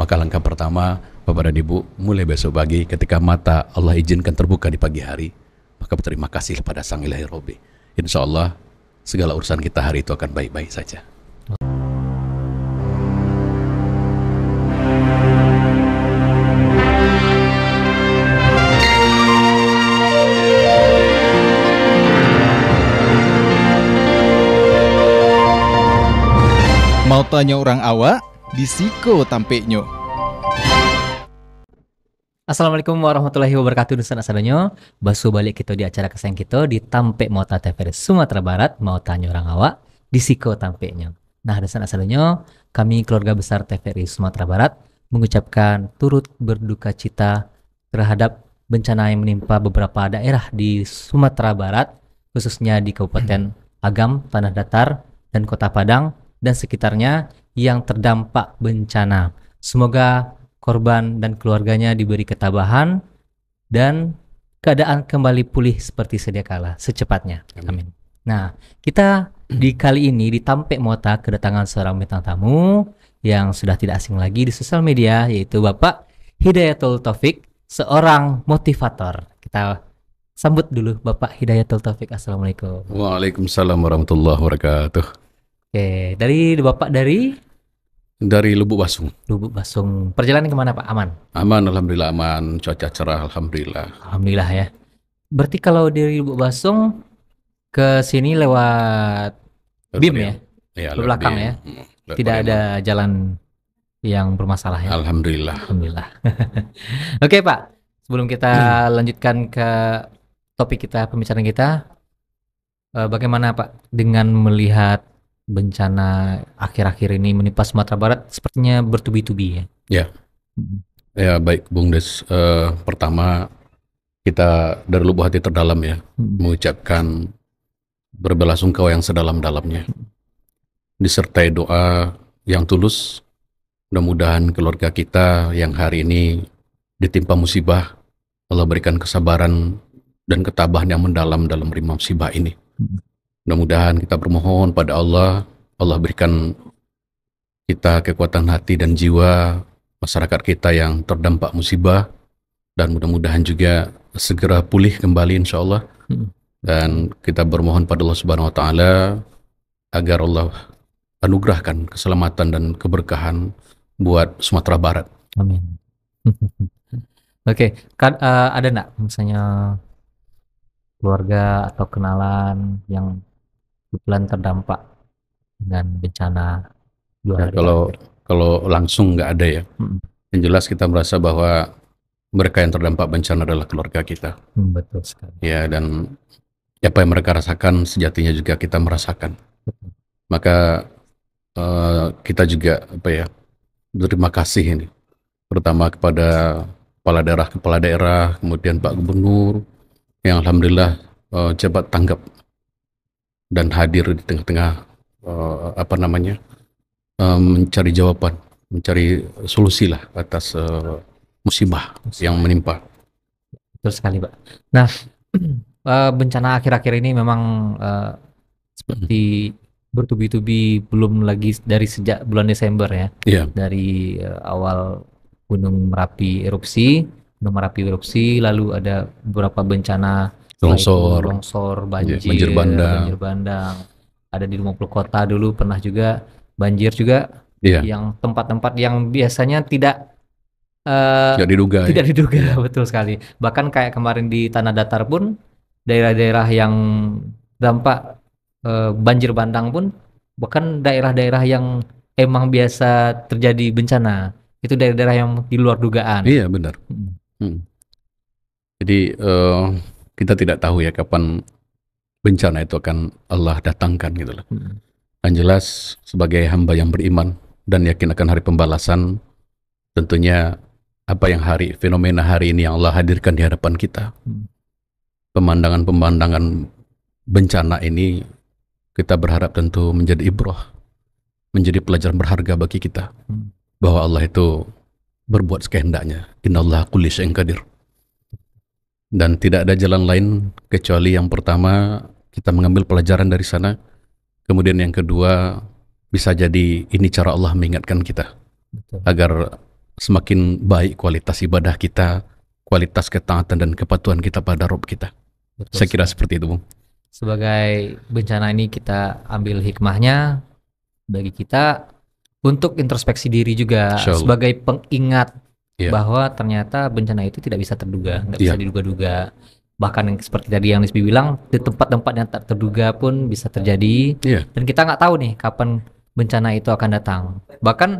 Maka langkah pertama, Bapak dan Ibu, mulai besok pagi ketika mata Allah izinkan terbuka di pagi hari, maka berterima kasih kepada Sang Ilahi Robbi. Insya Allah segala urusan kita hari itu akan baik-baik saja. Mau tanya orang awak, disiko tampeknya. Assalamualaikum warahmatullahi wabarakatuh. Nusan asadonyo, basu balik kita di acara kesayang kita di Tampek Mauta TVRI Sumatera Barat. Mau tanya orang awak, disiko tampeknya. Nah, nusan asadonyo, kami keluarga besar TVRI Sumatera Barat mengucapkan turut berduka cita terhadap bencana yang menimpa beberapa daerah di Sumatera Barat, khususnya di Kabupaten Agam, Tanah Datar, dan Kota Padang dan sekitarnya yang terdampak bencana. Semoga korban dan keluarganya diberi ketabahan dan keadaan kembali pulih seperti sedia kala secepatnya. Amin. Nah, kita di kali ini di Tampek Mauta kedatangan seorang bintang tamu yang sudah tidak asing lagi di sosial media, yaitu Bapak Hidayatul Taufik, seorang motivator. Kita sambut dulu Bapak Hidayatul Taufik. Assalamualaikum. Waalaikumsalam warahmatullahi wabarakatuh. Oke, dari Bapak dari Lubuk Basung. Lubuk Basung. Perjalanan kemana Pak? Aman? Aman, alhamdulillah aman. Cuaca cerah, alhamdulillah. Alhamdulillah ya. Berarti kalau dari Lubuk Basung ke sini lewat BIM ya? Ya, Ke belakang ya? Tidak ada jalan yang bermasalah ya? Alhamdulillah. Alhamdulillah. Oke Pak, sebelum kita lanjutkan ke topik kita, pembicaraan kita, bagaimana Pak dengan melihat bencana akhir-akhir ini menimpa Sumatera Barat sepertinya bertubi-tubi ya? Ya baik Bung Des, pertama kita dari lubuk hati terdalam ya mengucapkan berbelasungkawa yang sedalam-dalamnya, disertai doa yang tulus. Mudah-mudahan keluarga kita yang hari ini ditimpa musibah, Allah berikan kesabaran dan ketabahan yang mendalam dalam menerima musibah ini. Mudah-mudahan kita bermohon pada Allah, Allah berikan kita kekuatan hati dan jiwa masyarakat kita yang terdampak musibah, dan mudah-mudahan juga segera pulih kembali insya Allah. Dan kita bermohon pada Allah Subhanahu Wa Taala agar Allah anugerahkan keselamatan dan keberkahan buat Sumatera Barat. Amin. Oke, ada enggak misalnya keluarga atau kenalan yang kebetulan terdampak dengan bencana dua hari kalau langsung nggak ada ya. Yang jelas kita merasa bahwa mereka yang terdampak bencana adalah keluarga kita. Betul sekali. Ya, dan apa yang mereka rasakan sejatinya juga kita merasakan. Maka kita juga berterima kasih ini, pertama kepada kepala daerah, kemudian Pak Gubernur yang alhamdulillah cepat tanggap dan hadir di tengah-tengah mencari jawaban, mencari solusi lah atas musibah yang menimpa. Betul sekali Pak. Nah, bencana akhir-akhir ini memang seperti bertubi-tubi, belum lagi dari sejak bulan Desember ya. Dari awal Gunung Merapi erupsi, lalu ada beberapa bencana longsor, banjir bandang. Ada di 50 kota dulu pernah juga banjir juga, yang tempat-tempat yang biasanya tidak diduga. Betul sekali. Bahkan kayak kemarin di Tanah Datar pun, daerah-daerah yang dampak banjir bandang pun, bahkan daerah-daerah yang emang biasa terjadi bencana, itu daerah-daerah yang di luar dugaan. Iya benar. Jadi kita tidak tahu ya kapan bencana itu akan Allah datangkan gitu loh. Yang jelas sebagai hamba yang beriman dan yakin akan hari pembalasan, tentunya fenomena hari ini yang Allah hadirkan di hadapan kita, pemandangan bencana ini kita berharap tentu menjadi ibrah, menjadi pelajaran berharga bagi kita, bahwa Allah itu berbuat sekehendaknya. Innallaha kulli syai'in qadir. Dan tidak ada jalan lain kecuali yang pertama kita mengambil pelajaran dari sana, kemudian yang kedua bisa jadi ini cara Allah mengingatkan kita agar semakin baik kualitas ibadah kita, kualitas ketaatan dan kepatuhan kita pada Rabb kita. Betul Saya kira sekali. seperti itu, Bung. Sebagai bencana ini kita ambil hikmahnya bagi kita untuk introspeksi diri juga, Insya Allah. sebagai pengingat Iya. bahwa ternyata bencana itu tidak bisa terduga, nggak bisa Iya. diduga-duga. Bahkan yang seperti tadi yang Lisbi bilang, di tempat-tempat yang tak terduga pun bisa terjadi. Iya. Dan kita nggak tahu nih kapan bencana itu akan datang. Bahkan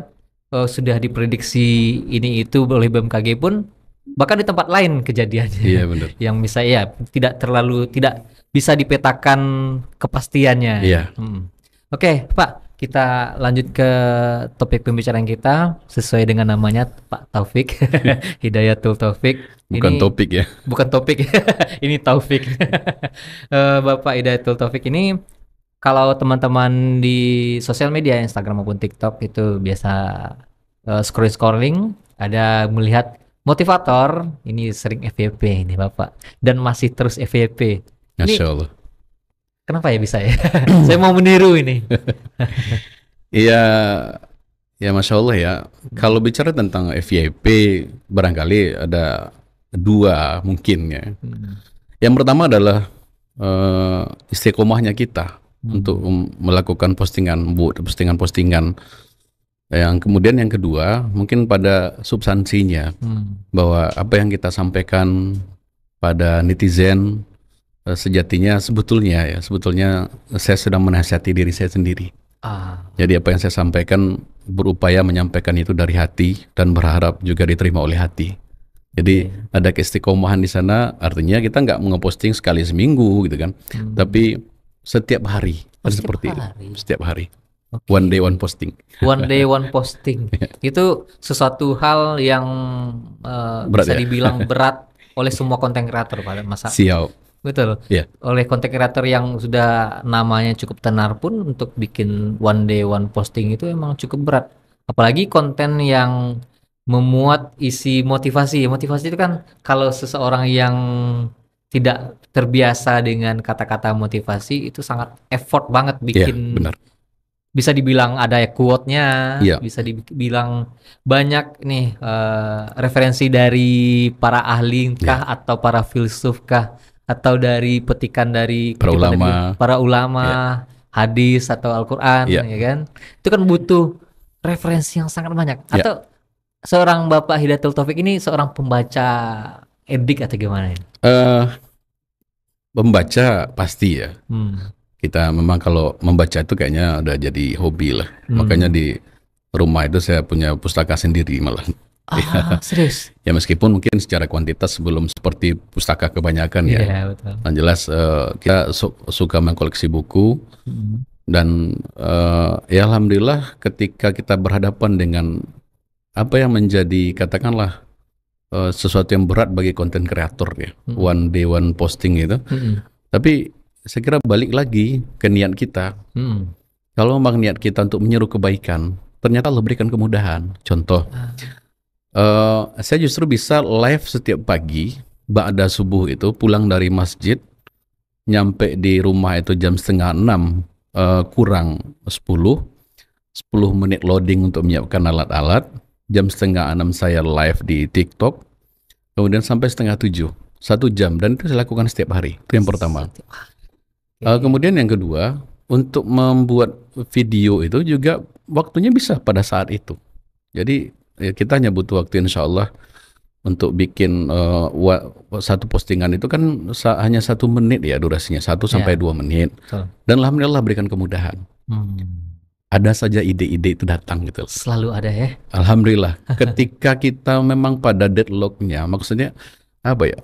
sudah diprediksi ini itu oleh BMKG pun, bahkan di tempat lain kejadiannya. Iya, benar. Yang misalnya tidak bisa dipetakan kepastiannya. Iya. Oke, Pak, kita lanjut ke topik pembicaraan kita sesuai dengan namanya, Pak Taufik. Hidayatul Taufik. Bukan topik ya. Bukan topik. Ini Taufik. Bapak Hidayatul Taufik ini, kalau teman-teman di sosial media Instagram maupun TikTok itu biasa scrolling, ada melihat motivator, ini sering FYP ini Bapak, dan masih terus FYP. Ini Masya Allah. kenapa ya bisa ya? Saya mau meniru ini. Iya, ya Masya Allah ya. Kalau bicara tentang FYP, barangkali ada dua mungkin ya. Yang pertama adalah istiqomahnya kita untuk melakukan postingan-postingan. Yang kemudian yang kedua mungkin pada substansinya, bahwa apa yang kita sampaikan pada netizen sejatinya sebetulnya saya sedang menasihati diri saya sendiri. Jadi apa yang saya sampaikan berupaya menyampaikan itu dari hati dan berharap juga diterima oleh hati. Jadi ada keistiqomahan di sana, artinya kita nggak ngeposting sekali seminggu gitu kan, tapi setiap hari. Setiap hari. Okay. One day one posting. One day one posting. Itu sesuatu hal yang bisa dibilang berat oleh semua konten kreator pada masa. Siap. Betul. Yeah. Oleh konten kreator yang sudah namanya cukup tenar pun untuk bikin one day one posting itu emang cukup berat. Apalagi konten yang memuat isi motivasi. Motivasi itu kan kalau seseorang yang tidak terbiasa dengan kata-kata motivasi itu sangat effort banget bikin. Benar. Bisa dibilang ada quote-nya, yeah. Bisa dibilang banyak nih referensi dari para ahli kah atau para filsuf kah atau dari petikan dari para ulama, hadis atau Al-Qur'an ya kan. Itu kan butuh referensi yang sangat banyak. Atau seorang Bapak Hidayatul Taufik ini seorang pembaca edik atau gimana ya? Pembaca pasti ya. Kita memang kalau membaca itu kayaknya udah jadi hobi lah. Makanya di rumah itu saya punya pustaka sendiri malah. Serius? Ya meskipun mungkin secara kuantitas belum seperti pustaka kebanyakan ya. Betul. Yang jelas kita suka mengkoleksi buku. Dan ya alhamdulillah ketika kita berhadapan dengan apa yang menjadi katakanlah sesuatu yang berat bagi konten kreator ya. One day one posting itu. Tapi saya kira balik lagi ke niat kita. Kalau memang niat kita untuk menyeru kebaikan, ternyata Allah berikan kemudahan. Contoh, saya justru bisa live setiap pagi, ba'da subuh itu pulang dari masjid, nyampe di rumah itu jam 5:30 kurang 10 menit loading untuk menyiapkan alat-alat, jam 5:30 saya live di TikTok, kemudian sampai 6:30, 1 jam, dan itu saya lakukan setiap hari. Itu yang pertama. Kemudian yang kedua, untuk membuat video itu juga waktunya bisa pada saat itu. Jadi kita hanya butuh waktu insya Allah untuk bikin satu postingan itu kan hanya 1 menit ya durasinya, 1 sampai 2 menit. Dan alhamdulillah berikan kemudahan. Ada saja ide-ide itu datang gitu. Selalu ada ya. Alhamdulillah. Ketika kita memang pada deadlocknya, maksudnya apa ya?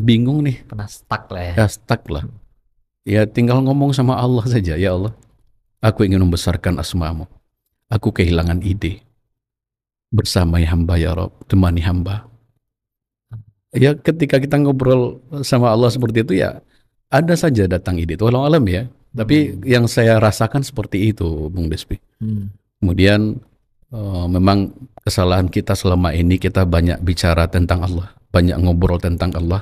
Bingung nih. Pernah stuck lah ya. Ya stuck lah. Ya tinggal ngomong sama Allah saja, ya Allah, aku ingin membesarkan asma-Mu. Aku kehilangan ide. Bersamai hamba ya Rabb, temani hamba. Ya ketika kita ngobrol sama Allah seperti itu ya, ada saja datang ide. Walau alam ya. Tapi yang saya rasakan seperti itu, Bung Despi. Kemudian memang kesalahan kita selama ini, kita banyak bicara tentang Allah, banyak ngobrol tentang Allah,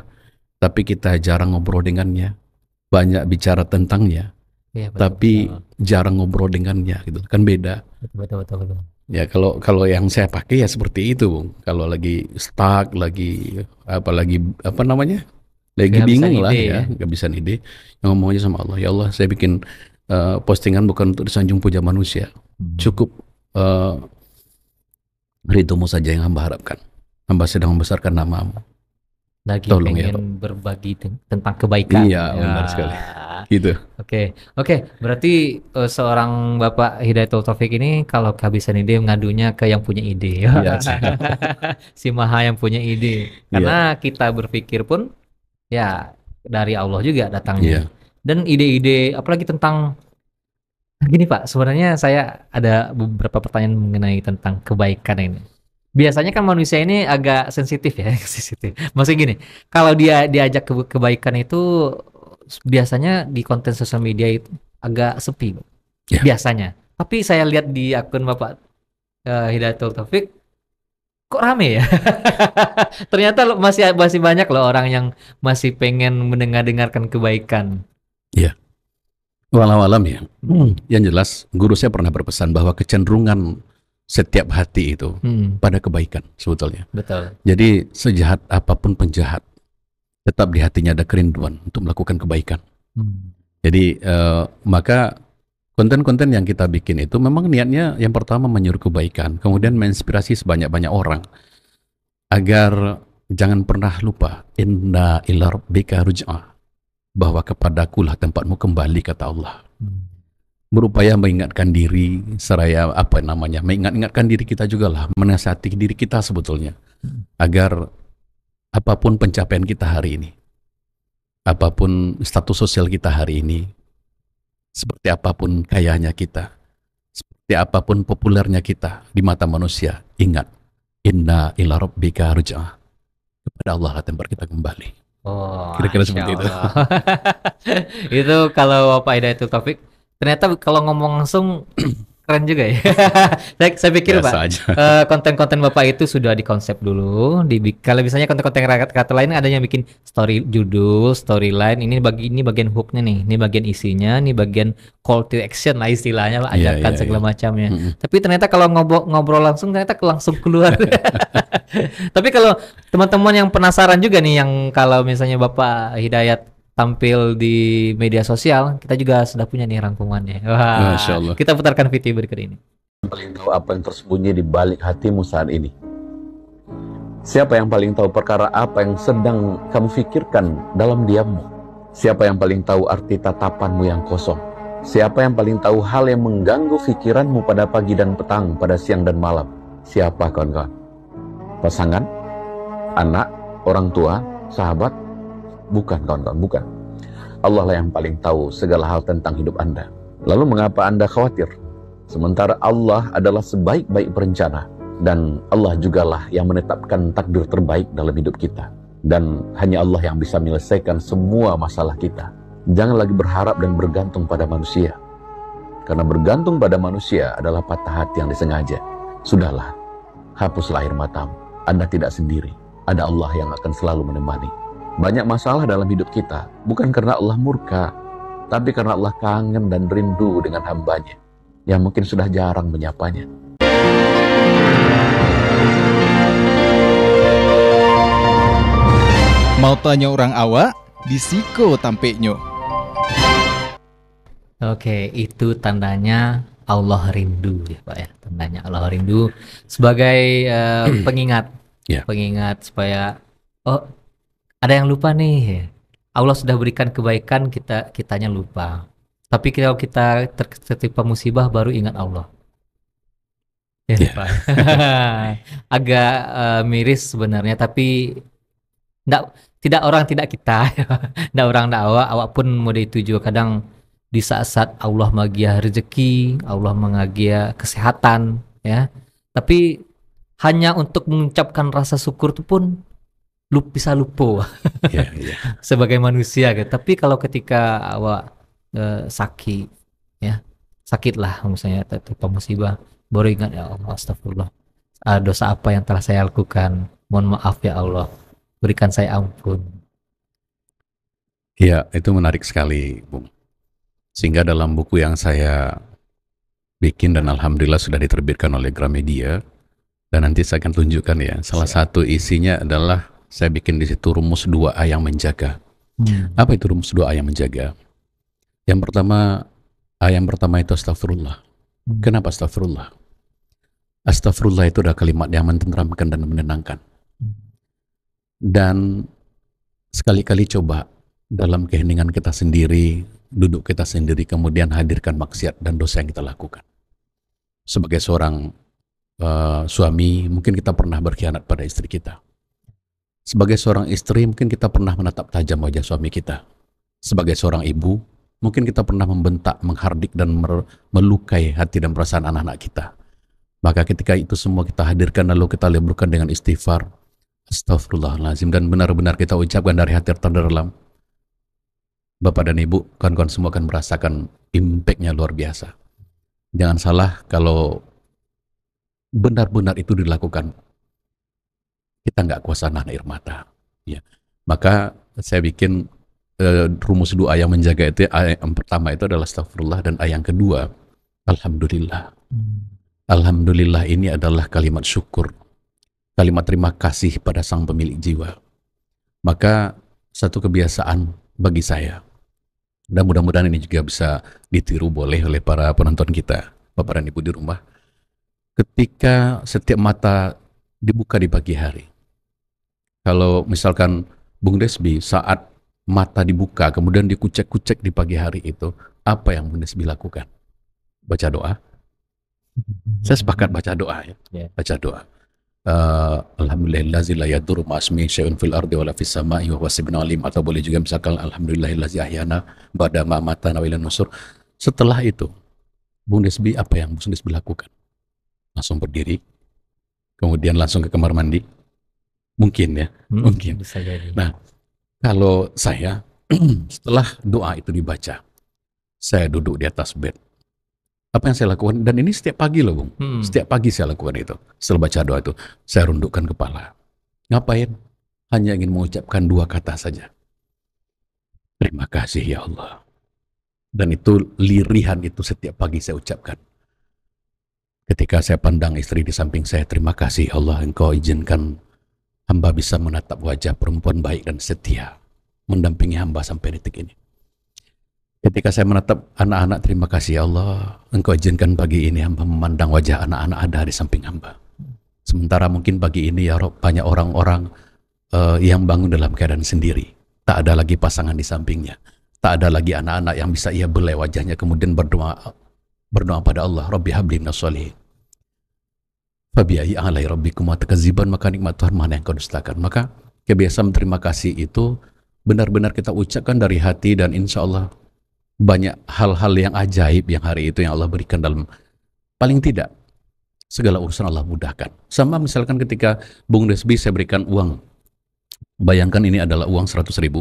tapi kita jarang ngobrol dengannya. Banyak bicara tentangnya, betul, tapi jarang ngobrol dengannya, gitu kan beda. Betul. Ya kalau yang saya pakai ya seperti itu, Bung. Kalau lagi stuck, lagi apa namanya, lagi Kehabisan bingung lah ide ya. ya, nggak bisa ide, yang ngomong aja sama Allah. Ya Allah, saya bikin postingan bukan untuk disanjung puja manusia. Cukup uh, ridhomu saja yang hamba harapkan. Hamba sedang membesarkan namamu. Lagi Tolong ya Rob. pengen berbagi tentang kebaikan. Iya, benar sekali. Wah. Gitu. Oke. Berarti seorang Bapak Hidayatul Taufik ini kalau kehabisan ide ngadunya ke yang punya ide. Iya, Si Maha yang punya ide. iya, Karena kita berpikir pun ya dari Allah juga iya, datangnya. Dan ide-ide apalagi tentang gini Pak, sebenarnya saya ada beberapa pertanyaan mengenai tentang kebaikan ini. Biasanya kan manusia ini agak sensitif ya, sensitif. Maksudnya gini, kalau dia diajak kebaikan itu biasanya di konten sosial media itu agak sepi, iya. biasanya. Tapi saya lihat di akun Bapak Hidayatul Taufik, kok rame ya? Ternyata masih banyak loh orang yang masih pengen mendengarkan kebaikan. Iya. Walau-alam ya. Yang jelas, guru saya pernah berpesan bahwa kecenderungan setiap hati itu pada kebaikan sebetulnya. Betul. Jadi sejahat apapun penjahat, tetap di hatinya ada kerinduan untuk melakukan kebaikan. Jadi maka konten-konten yang kita bikin itu memang niatnya yang pertama menyuruh kebaikan, kemudian menginspirasi sebanyak-banyak orang agar jangan pernah lupa inna ila rabbika ruj'ah, bahwa kepadakulah tempatmu kembali, kata Allah. Berupaya mengingatkan diri, seraya mengingatkan diri kita juga lah, menasihati diri kita sebetulnya, agar apapun pencapaian kita hari ini, apapun status sosial kita hari ini, seperti apapun kayanya kita, seperti apapun populernya kita di mata manusia, ingat, inna ila rabbika ruj'ah, kepada Allah lah tempat kita kembali. Oh, Kira-kira seperti itu. Itu kalau Bapak Hidayatul Taufik, ternyata kalau ngomong langsung keren juga ya. Saya pikir Biasa Pak, aja. konten-konten Bapak itu sudah dikonsep dulu. Kalau misalnya konten-konten kata lain ada yang bikin story judul, storyline. Ini bagian hooknya nih, ini bagian isinya, ini bagian call to action lah istilahnya, Iya, ajakan iya, segala iya. macamnya. Tapi ternyata kalau ngobrol langsung ternyata langsung keluar. Tapi kalau teman-teman yang penasaran juga nih, yang kalau misalnya Bapak Hidayat tampil di media sosial, kita juga sudah punya nih rangkumannya. Wah, Masya Allah. kita putarkan video berikut ini. Paling tahu apa yang tersembunyi di balik hatimu saat ini? Siapa yang paling tahu perkara apa yang sedang kamu pikirkan dalam diammu? Siapa yang paling tahu arti tatapanmu yang kosong? Siapa yang paling tahu hal yang mengganggu pikiranmu pada pagi dan petang, pada siang dan malam? Siapa kawan-kawan? Pasangan? Anak? Orang tua? Sahabat? Bukan kawan-kawan, bukan. Allah lah yang paling tahu segala hal tentang hidup Anda. Lalu mengapa Anda khawatir? Sementara Allah adalah sebaik-baik perencana, dan Allah jugalah yang menetapkan takdir terbaik dalam hidup kita. Dan hanya Allah yang bisa menyelesaikan semua masalah kita. Jangan lagi berharap dan bergantung pada manusia. Karena bergantung pada manusia adalah patah hati yang disengaja. Sudahlah, hapuslah air matamu. Anda tidak sendiri. Ada Allah yang akan selalu menemani. Banyak masalah dalam hidup kita, bukan karena Allah murka, tapi karena Allah kangen dan rindu dengan hambanya, yang mungkin sudah jarang menyapanya. Mau tanya orang awak, di Siko Tampeknyo. Oke, itu tandanya Allah rindu ya Pak ya. Tandanya Allah rindu sebagai pengingat. Ya. Pengingat supaya ada yang lupa nih. Allah sudah berikan kebaikan, kitanya lupa. Tapi kalau kita tertimpa musibah baru ingat Allah. Ya, Ya. Pak. Agak miris sebenarnya, tapi tidak kita. Nggak orang awak pun mau dituju kadang di saat-saat Allah mengagia rezeki, Allah mengagia kesehatan, ya. Tapi hanya untuk mengucapkan rasa syukur itu pun bisa lupa Ya, ya. sebagai manusia gitu. Tapi kalau ketika awak sakit, ya sakitlah misalnya tertimpa musibah, baru ingat ya Allah, astagfirullah, dosa apa yang telah saya lakukan, mohon maaf ya Allah, berikan saya ampun. Ya, itu menarik sekali, Bung. Sehingga dalam buku yang saya bikin dan alhamdulillah sudah diterbitkan oleh Gramedia, dan nanti saya akan tunjukkan ya. Salah satu isinya adalah saya bikin di situ rumus 2A yang menjaga. Apa itu rumus 2A yang menjaga? Yang pertama, A yang pertama itu astagfirullah. Kenapa astagfirullah? Astagfirullah itu adalah kalimat yang menenteramkan dan menenangkan. Dan sekali-kali coba dalam keheningan kita sendiri, duduk kita sendiri, kemudian hadirkan maksiat dan dosa yang kita lakukan. Sebagai seorang suami, mungkin kita pernah berkhianat pada istri kita. Sebagai seorang istri, mungkin kita pernah menatap tajam wajah suami kita. Sebagai seorang ibu, mungkin kita pernah membentak, menghardik, dan melukai hati dan perasaan anak-anak kita. Maka ketika itu semua kita hadirkan, lalu kita leburkan dengan istighfar, astagfirullahaladzim, dan benar-benar kita ucapkan dari hati terdalam. Bapak dan Ibu, kawan-kawan semua akan merasakan impact-nya luar biasa. Jangan salah, kalau benar-benar itu dilakukan, kita nggak kuasa nahan air mata. Ya. Maka saya bikin rumus 2A yang menjaga itu. Yang pertama itu adalah astagfirullah, dan yang kedua, alhamdulillah. Alhamdulillah ini adalah kalimat syukur, kalimat terima kasih pada sang pemilik jiwa. Maka satu kebiasaan bagi saya, dan mudah-mudahan ini juga bisa ditiru boleh oleh para penonton kita, Bapak dan Ibu di rumah. Ketika setiap mata dibuka di pagi hari, kalau misalkan Bung Desbi saat mata dibuka kemudian dikucek-kucek di pagi hari itu, apa yang Bung Desbi lakukan? Baca doa. Saya sepakat baca doa ya. Baca doa. Alhamdulillahillazi la yadurru ma'asmihi syai'un fil ardi wala fis sama'i wa huwa sami'un alim, atau boleh juga misalkan alhamdulillahillazi ahyana ba'da ma amatana wa ilaihin nusyur. Setelah itu, Bung Desbi, apa yang Bung Desbi lakukan? Langsung berdiri, kemudian langsung ke kamar mandi. Mungkin ya, mungkin. Bisa jadi. Nah, kalau saya setelah doa itu dibaca, saya duduk di atas bed. Apa yang saya lakukan, dan ini setiap pagi loh Bung, setiap pagi saya lakukan itu. Setelah baca doa itu, saya rundukkan kepala. Ngapain? Hanya ingin mengucapkan 2 kata saja. Terima kasih ya Allah. Dan itu lirihan itu setiap pagi saya ucapkan. Ketika saya pandang istri di samping saya, terima kasih Allah, Engkau izinkan hamba bisa menatap wajah perempuan baik dan setia, mendampingi hamba sampai detik ini. Ketika saya menatap anak-anak, terima kasih Allah, Engkau izinkan pagi ini hamba memandang wajah anak-anak ada di samping hamba. Sementara mungkin pagi ini ya Rob, banyak orang-orang yang bangun dalam keadaan sendiri. Tak ada lagi pasangan di sampingnya. Tak ada lagi anak-anak yang bisa ia belai wajahnya kemudian berdoa pada Allah, Rabbi habli minas sholihin. Fabi'ayyi alai rabbikum atakaziban, maka nikmat Tuhan mana yang kau dustakan. Maka kebiasaan terima kasih itu benar-benar kita ucapkan dari hati, dan insya Allah banyak hal-hal yang ajaib yang hari itu yang Allah berikan dalam, paling tidak segala urusan Allah mudahkan. Sama misalkan ketika Bung Desbi saya berikan uang, bayangkan ini adalah uang 100.000.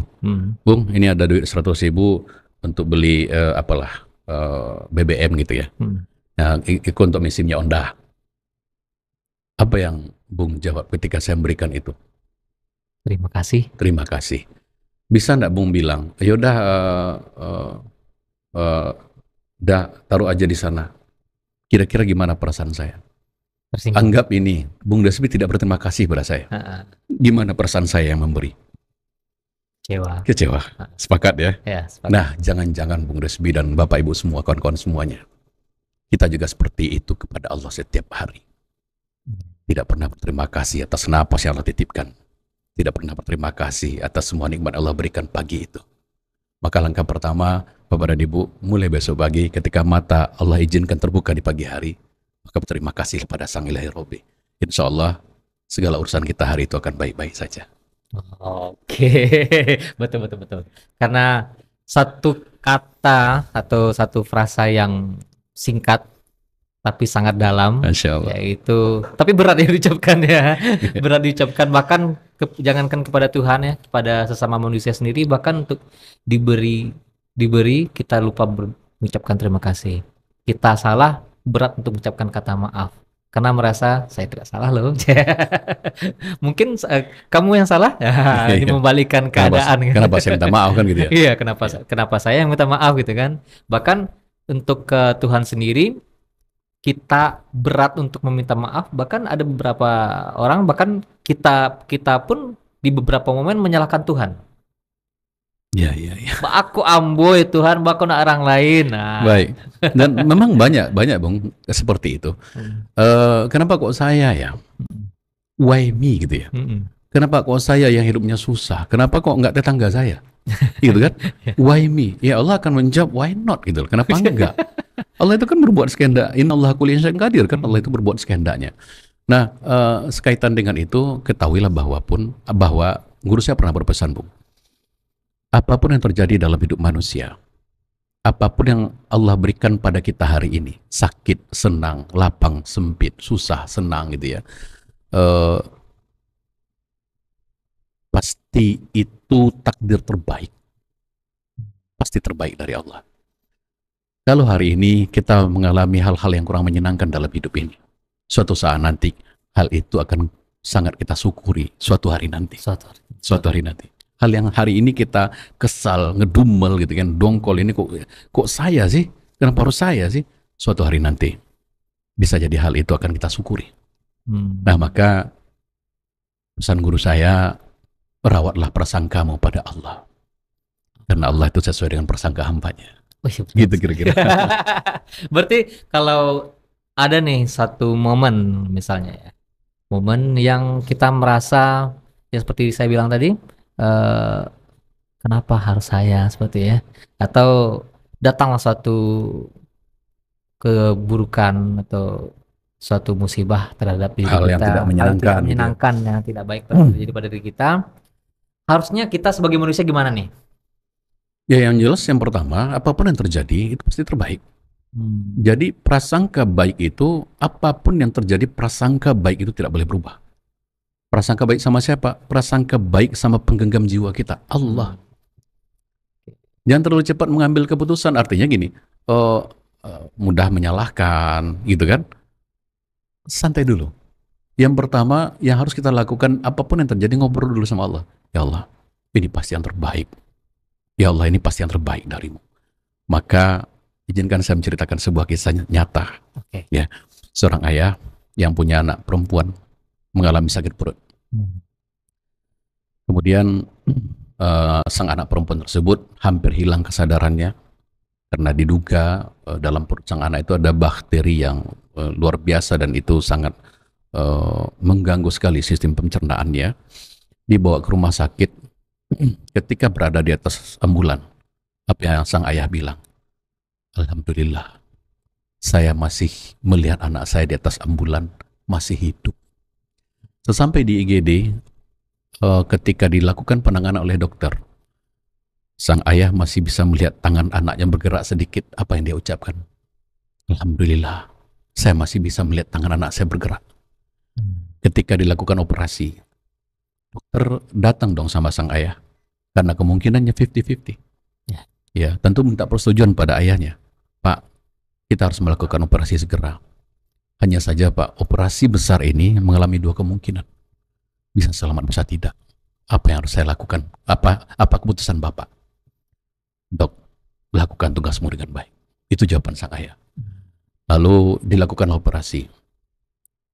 Bung, ini ada duit 100.000 untuk beli BBM gitu ya. Nah, ikut untuk mesinnya Honda. Apa yang Bung jawab ketika saya memberikan itu? Terima kasih. Terima kasih. Bisa enggak Bung bilang, yaudah dah taruh aja di sana. Kira-kira gimana perasaan saya? Tersinggung. Anggap ini Bung Desbi tidak berterima kasih pada saya. Gimana perasaan saya yang memberi? Kecewa. Sepakat ya? Ya, sepakat. Nah, jangan-jangan Bung Desbi dan Bapak Ibu semua, kawan-kawan semuanya, kita juga seperti itu kepada Allah setiap hari. Tidak pernah berterima kasih atas napas yang Allah titipkan. Tidak pernah berterima kasih atas semua nikmat Allah berikan pagi itu. Maka langkah pertama, Bapak dan Ibu, mulai besok pagi ketika mata Allah izinkan terbuka di pagi hari, maka berterima kasih pada Sang Ilahi Robbi. Insya Allah segala urusan kita hari itu akan baik-baik saja. Oke, betul. Karena satu kata atau satu frasa yang singkat tapi sangat dalam, Masya Allah. yaitu, tapi berat ya diucapkan ya, berat diucapkan, bahkan jangankan kepada Tuhan ya, kepada sesama manusia sendiri, bahkan untuk diberi kita lupa mengucapkan terima kasih. Kita salah, berat untuk mengucapkan kata maaf karena merasa saya tidak salah loh. Mungkin kamu yang salah, ini membalikan keadaan. Kenapa saya minta maaf kan gitu ya? Iya, kenapa saya yang minta maaf gitu kan? Bahkan untuk ke Tuhan sendiri, kita berat untuk meminta maaf, bahkan ada beberapa orang, bahkan kita pun di beberapa momen menyalahkan Tuhan. Ya. Aku amboy Tuhan, bahkan orang lain. Nah, Baik. Dan memang banyak Bung seperti itu. Kenapa kok saya ya? Why me gitu ya? Kenapa kok saya yang hidupnya susah? Kenapa kok nggak tetangga saya? Gitu kan? Why me? Ya Allah akan menjawab why not gitu. Kenapa enggak? Allah itu kan berbuat sekehendak. Innallaha kulli syai'in qadir kan, Allah itu berbuat sekehendaknya. Nah, sekaitan dengan itu ketahuilah bahwa guru saya pernah berpesan, Bung. Apapun yang terjadi dalam hidup manusia, apapun yang Allah berikan pada kita hari ini, sakit, senang, lapang, sempit, susah, senang gitu ya, pasti itu takdir terbaik. Pasti terbaik dari Allah. Kalau hari ini kita mengalami hal-hal yang kurang menyenangkan dalam hidup ini, suatu saat nanti hal itu akan sangat kita syukuri suatu hari nanti. Suatu hari nanti. Hal yang hari ini kita kesal, ngedumel gitu kan, dongkol ini kok saya sih? Kenapa harus saya sih? Suatu hari nanti bisa jadi hal itu akan kita syukuri. Nah, maka pesan guru saya, rawatlah prasangkamu pada Allah. Karena Allah itu sesuai dengan prasangka hambanya. Gitu kira-kira. Berarti kalau ada nih satu momen misalnya ya, momen yang kita merasa ya seperti saya bilang tadi, kenapa harus saya seperti ya, atau datanglah suatu keburukan atau suatu musibah terhadap diri Hal kita, yang tidak menyenangkan, yang tidak baik terjadi pada diri kita, harusnya kita sebagai manusia gimana nih? Ya, yang jelas yang pertama, apapun yang terjadi itu pasti terbaik. Jadi prasangka baik itu, apapun yang terjadi, prasangka baik itu tidak boleh berubah. Prasangka baik sama siapa? Prasangka baik sama penggenggam jiwa kita, Allah. Jangan terlalu cepat mengambil keputusan. Artinya gini, mudah menyalahkan, gitu kan? Santai dulu. Yang pertama yang harus kita lakukan, apapun yang terjadi, ngobrol dulu sama Allah. Ya Allah, ini pasti yang terbaik. Ya Allah, ini pasti yang terbaik darimu. Maka izinkan saya menceritakan sebuah kisah nyata. Ya, seorang ayah yang punya anak perempuan mengalami sakit perut. Kemudian sang anak perempuan tersebut hampir hilang kesadarannya karena diduga dalam perut sang anak itu ada bakteri yang luar biasa dan itu sangat mengganggu sekali sistem pencernaannya. Dibawa ke rumah sakit. Ketika berada di atas ambulan, apa yang sang ayah bilang? Alhamdulillah, saya masih melihat anak saya di atas ambulan, masih hidup. Sesampai di IGD, ketika dilakukan penanganan oleh dokter, sang ayah masih bisa melihat tangan anaknya bergerak sedikit. Apa yang dia ucapkan? Alhamdulillah, saya masih bisa melihat tangan anak saya bergerak. Ketika dilakukan operasi, dokter datang dong sama sang ayah, karena kemungkinannya 50-50. Ya, tentu minta persetujuan pada ayahnya. Pak, kita harus melakukan operasi segera. Hanya saja Pak, operasi besar ini mengalami dua kemungkinan. Bisa selamat, bisa tidak. Apa yang harus saya lakukan? Apa keputusan Bapak? Dok, lakukan tugasmu dengan baik. Itu jawaban sang ayah. Lalu dilakukan operasi.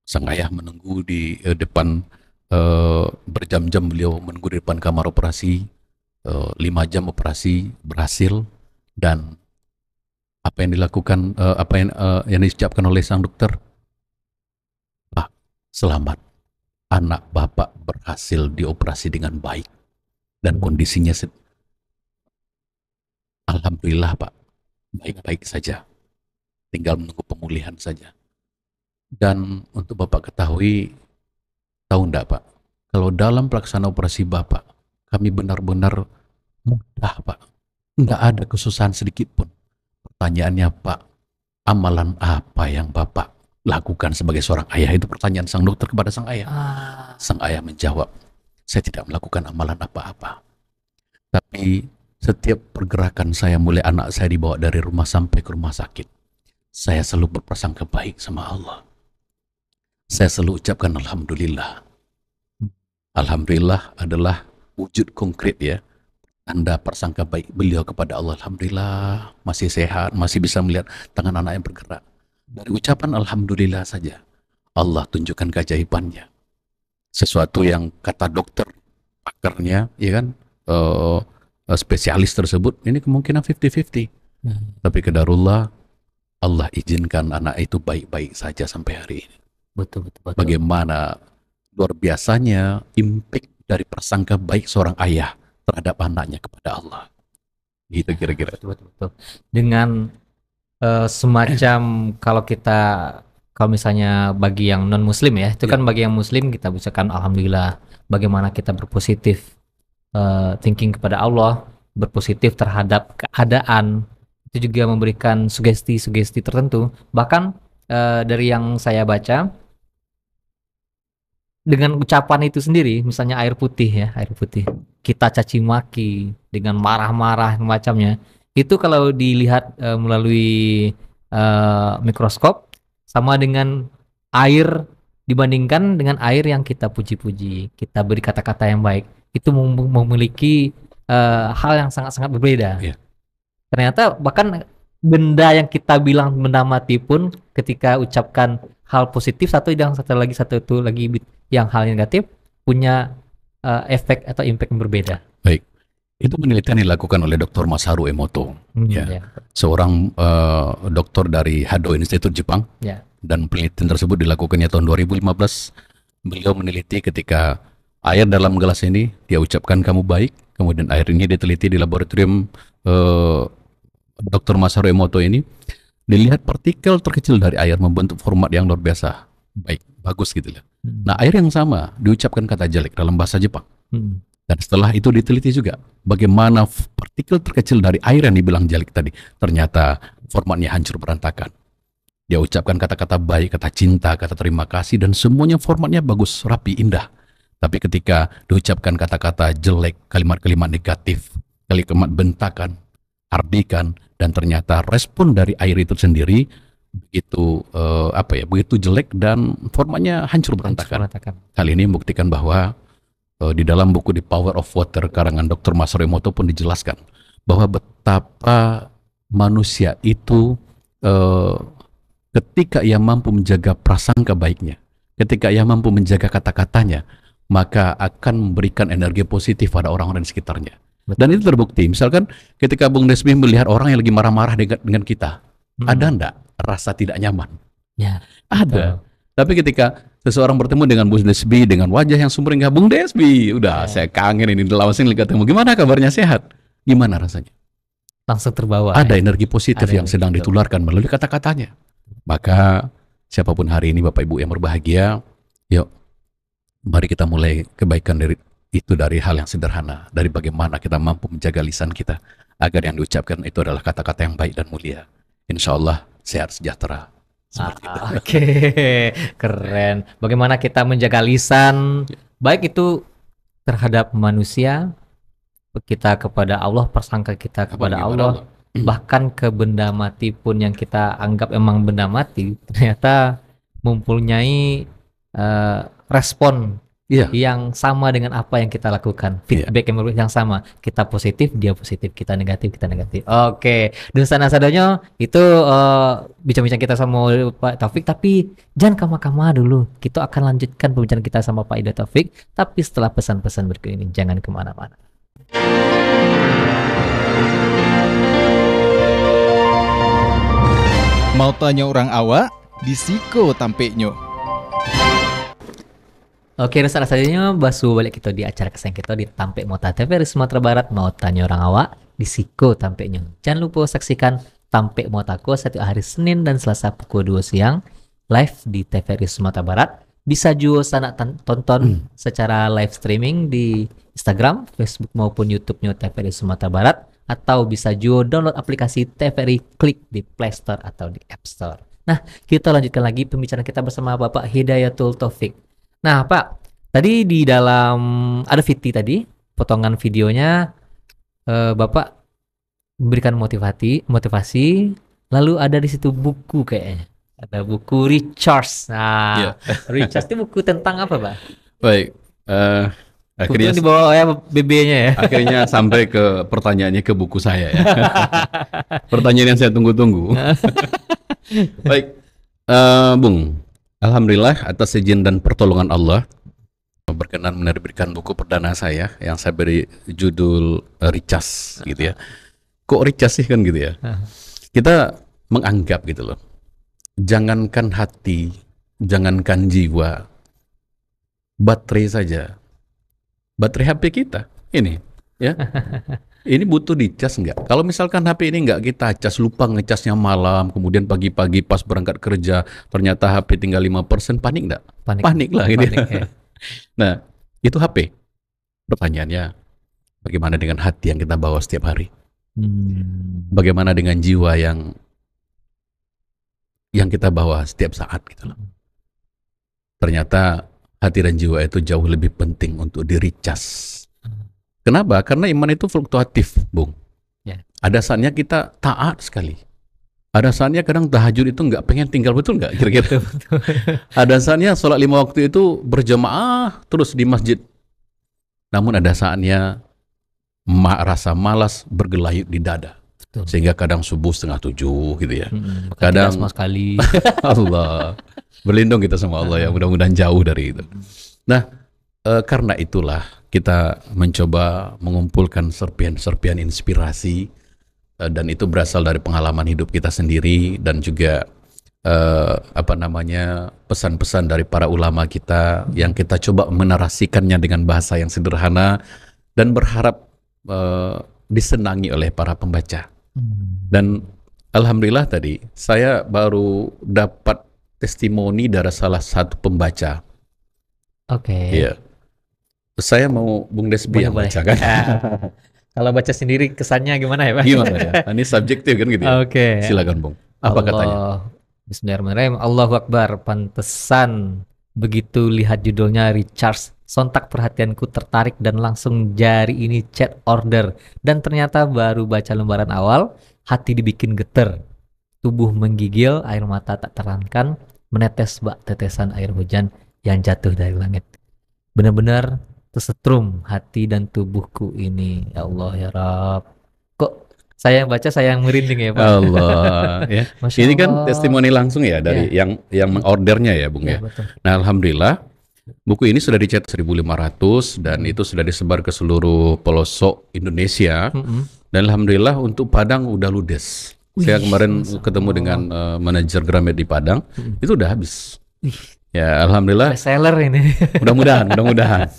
Sang ayah menunggu di depan, berjam-jam beliau menunggu di depan kamar operasi. 5 jam operasi berhasil, dan apa yang dilakukan, yang diucapkan oleh sang dokter, Pak, selamat, anak Bapak berhasil dioperasi dengan baik dan kondisinya alhamdulillah Pak, baik-baik saja, tinggal menunggu pemulihan saja. Dan untuk Bapak ketahui, tahu enggak Pak, kalau dalam pelaksanaan operasi Bapak, kami benar-benar mudah Pak, enggak ada kesusahan sedikit pun. Pertanyaannya Pak, amalan apa yang Bapak lakukan sebagai seorang ayah? Itu pertanyaan sang dokter kepada sang ayah. Sang ayah menjawab, saya tidak melakukan amalan apa-apa, tapi setiap pergerakan saya, mulai anak saya dibawa dari rumah sampai ke rumah sakit, saya selalu berprasangka baik sama Allah. Saya selalu ucapkan Alhamdulillah. Alhamdulillah adalah wujud konkret ya, tanda persangka baik beliau kepada Allah. Alhamdulillah masih sehat, masih bisa melihat tangan anak yang bergerak. Dari ucapan alhamdulillah saja Allah tunjukkan keajaibannya. Sesuatu yang kata dokter pakarnya, ya kan, spesialis tersebut, ini kemungkinan 50-50. Tapi kedarullah, Allah izinkan anak itu baik-baik saja sampai hari ini. Betul. Bagaimana luar biasanya impact dari prasangka baik seorang ayah terhadap anaknya kepada Allah. Gitu kira-kira. Betul. Dengan semacam kalau misalnya bagi yang non muslim ya, itu kan bagi yang muslim kita ucapkan alhamdulillah. Bagaimana kita berpositif thinking kepada Allah, berpositif terhadap keadaan, itu juga memberikan sugesti-sugesti tertentu. Bahkan dari yang saya baca, dengan ucapan itu sendiri, misalnya air putih, kita caci maki dengan marah-marah macamnya, itu kalau dilihat melalui mikroskop sama dengan air, dibandingkan dengan air yang kita puji-puji, kita beri kata-kata yang baik, itu memiliki hal yang sangat-sangat berbeda. Iya. Ternyata bahkan benda yang kita bilang benda mati pun ketika ucapkan hal positif, satu lagi yang hal negatif, punya efek atau impact yang berbeda. Baik. Itu penelitian dilakukan oleh Dr. Masaru Emoto, seorang dokter dari Hado Institute Jepang. Dan penelitian tersebut dilakukannya tahun 2015. Beliau meneliti ketika air dalam gelas ini dia ucapkan kamu baik, kemudian air ini diteliti di laboratorium Dr. Masaru Emoto ini, dilihat partikel terkecil dari air membentuk format yang luar biasa baik, bagus gitu lah. Nah, air yang sama diucapkan kata jelek dalam bahasa Jepang. Dan setelah itu diteliti juga bagaimana partikel terkecil dari air yang dibilang jelek tadi, ternyata formatnya hancur berantakan. Dia ucapkan kata-kata baik, kata cinta, kata terima kasih, dan semuanya formatnya bagus, rapi, indah. Tapi ketika diucapkan kata-kata jelek, kalimat-kalimat negatif, kalimat bentakan, hardikan, dan ternyata respon dari air itu sendiri begitu jelek dan formatnya hancur berantakan. Hal ini membuktikan bahwa di dalam buku The Power of Water karangan Dr. Masaru Emoto pun dijelaskan bahwa betapa manusia itu ketika ia mampu menjaga prasangka baiknya, ketika ia mampu menjaga kata-katanya, maka akan memberikan energi positif pada orang-orang di sekitarnya. Dan itu terbukti. Misalkan ketika Bung Desmi melihat orang yang lagi marah-marah dengan kita, ada enggak rasa tidak nyaman? Ya, ada. Tapi ketika seseorang bertemu dengan Bung Desmi dengan wajah yang sumringah, Bung Desmi, udah saya kangen ini, langsung ketemu. Gimana kabarnya, sehat? Gimana rasanya? Langsung terbawa. Ada energi positif yang sedang ditularkan melalui kata-katanya. Maka siapapun hari ini Bapak Ibu yang berbahagia, yuk mari kita mulai kebaikan dari hal yang sederhana, dari bagaimana kita mampu menjaga lisan kita agar yang diucapkan itu adalah kata-kata yang baik dan mulia. Insya Allah sehat sejahtera. Oke, keren. Bagaimana kita menjaga lisan, baik itu terhadap manusia, kita kepada Allah, persangka kita kepada Allah, bahkan ke benda mati pun yang kita anggap emang benda mati, ternyata mempunyai respon yang sama dengan apa yang kita lakukan, feedback yang sama. Kita positif, dia positif, kita negatif, kita negatif. Oke, dan sadonyo itu bincang-bincang kita sama Pak Taufik, tapi jangan kama-kama dulu. Kita akan lanjutkan pembicaraan kita sama Pak Ida Taufik, tapi setelah pesan-pesan berikut ini. Jangan kemana-mana. Mau tanya orang awak, di Siko tampeknya. Oke, dan selanjutnya basu balik kita di acara kesayangan kita di Tampek Mota TVRI Sumatera Barat. Mau tanya orang awak, di Siko tampeknya. Jangan lupa saksikan Tampek Motako setiap hari Senin dan Selasa pukul 2 siang live di TVRI Sumatera Barat. Bisa juga sana tonton secara live streaming di Instagram, Facebook maupun YouTube-nya TVRI Sumatera Barat, atau bisa juga download aplikasi TVRI, klik di Play Store atau di App Store. Nah, kita lanjutkan lagi pembicaraan kita bersama Bapak Hidayatul Taufik. Nah, Pak, tadi di dalam ada VT tadi, potongan videonya Bapak memberikan motivasi, lalu ada di situ buku kayaknya. Ada buku Recharge. Nah, Recharge itu buku tentang apa, Pak? Baik, akhirnya di bawah ya BB-nya ya. Akhirnya sampai ke pertanyaannya ke buku saya ya. Pertanyaan yang saya tunggu-tunggu. Baik, Bung, alhamdulillah atas izin dan pertolongan Allah berkenan menerbitkan buku perdana saya yang saya beri judul Recas gitu ya. Kok Recas sih kan gitu ya? Kita menganggap gitu loh. Jangankan hati, jangankan jiwa, baterai saja. Baterai HP kita ini ya. Ini butuh dicas nggak? Kalau misalkan HP ini nggak kita cas, lupa ngecasnya malam, kemudian pagi-pagi pas berangkat kerja, ternyata HP tinggal 5%, panik nggak? Panik lah gitu. ya. Nah, itu HP. Pertanyaannya, bagaimana dengan hati yang kita bawa setiap hari? Bagaimana dengan jiwa yang kita bawa setiap saat gitu loh. Ternyata hati dan jiwa itu jauh lebih penting untuk di-recas. Kenapa? Karena iman itu fluktuatif, Bung. Ya. Ada saatnya kita taat sekali. Ada saatnya kadang tahajud itu nggak pengen tinggal, betul nggak kira-kira? Ada saatnya sholat 5 waktu itu berjamaah terus di masjid. Namun ada saatnya rasa malas bergelayut di dada. Betul. Sehingga kadang subuh 6:30 gitu ya. Kadang sama sekali. Allah. Berlindung kita sama Allah ya, mudah-mudahan jauh dari itu. Nah, karena itulah kita mencoba mengumpulkan serpian-serpian inspirasi, dan itu berasal dari pengalaman hidup kita sendiri dan juga pesan-pesan dari para ulama kita yang kita coba menarasikannya dengan bahasa yang sederhana dan berharap disenangi oleh para pembaca. Dan alhamdulillah tadi saya baru dapat testimoni dari salah satu pembaca. Oke. Iya. Saya mau Bung Desbi yang baca kan? Kalau baca sendiri kesannya gimana ya Pak? Gimana ya? Ini subjektif kan gitu ya? Oke. Silakan Bung. Apa katanya? Bismillahirrahmanirrahim. Allahu Akbar. Pantesan begitu lihat judulnya Recharge, sontak perhatianku tertarik dan langsung jari ini chat order. Dan ternyata baru baca lembaran awal, hati dibikin geter. Tubuh menggigil, air mata tak terangkan, menetes bak tetesan air hujan yang jatuh dari langit. Benar-benar tersetrum hati dan tubuhku ini. Ya Allah ya Rabb. Kok saya yang baca saya yang merinding ya Pak? Allah ya. Masya Ini kan Allah. testimoni langsung ya dari yang mengordernya ya Bung ya. Betul. Nah alhamdulillah buku ini sudah dicetak 1.500 dan itu sudah disebar ke seluruh pelosok Indonesia. Dan alhamdulillah untuk Padang udah ludes. Saya kemarin ketemu dengan manajer Gramet di Padang, itu udah habis. Ya alhamdulillah. Bestseller ini. Mudah-mudahan.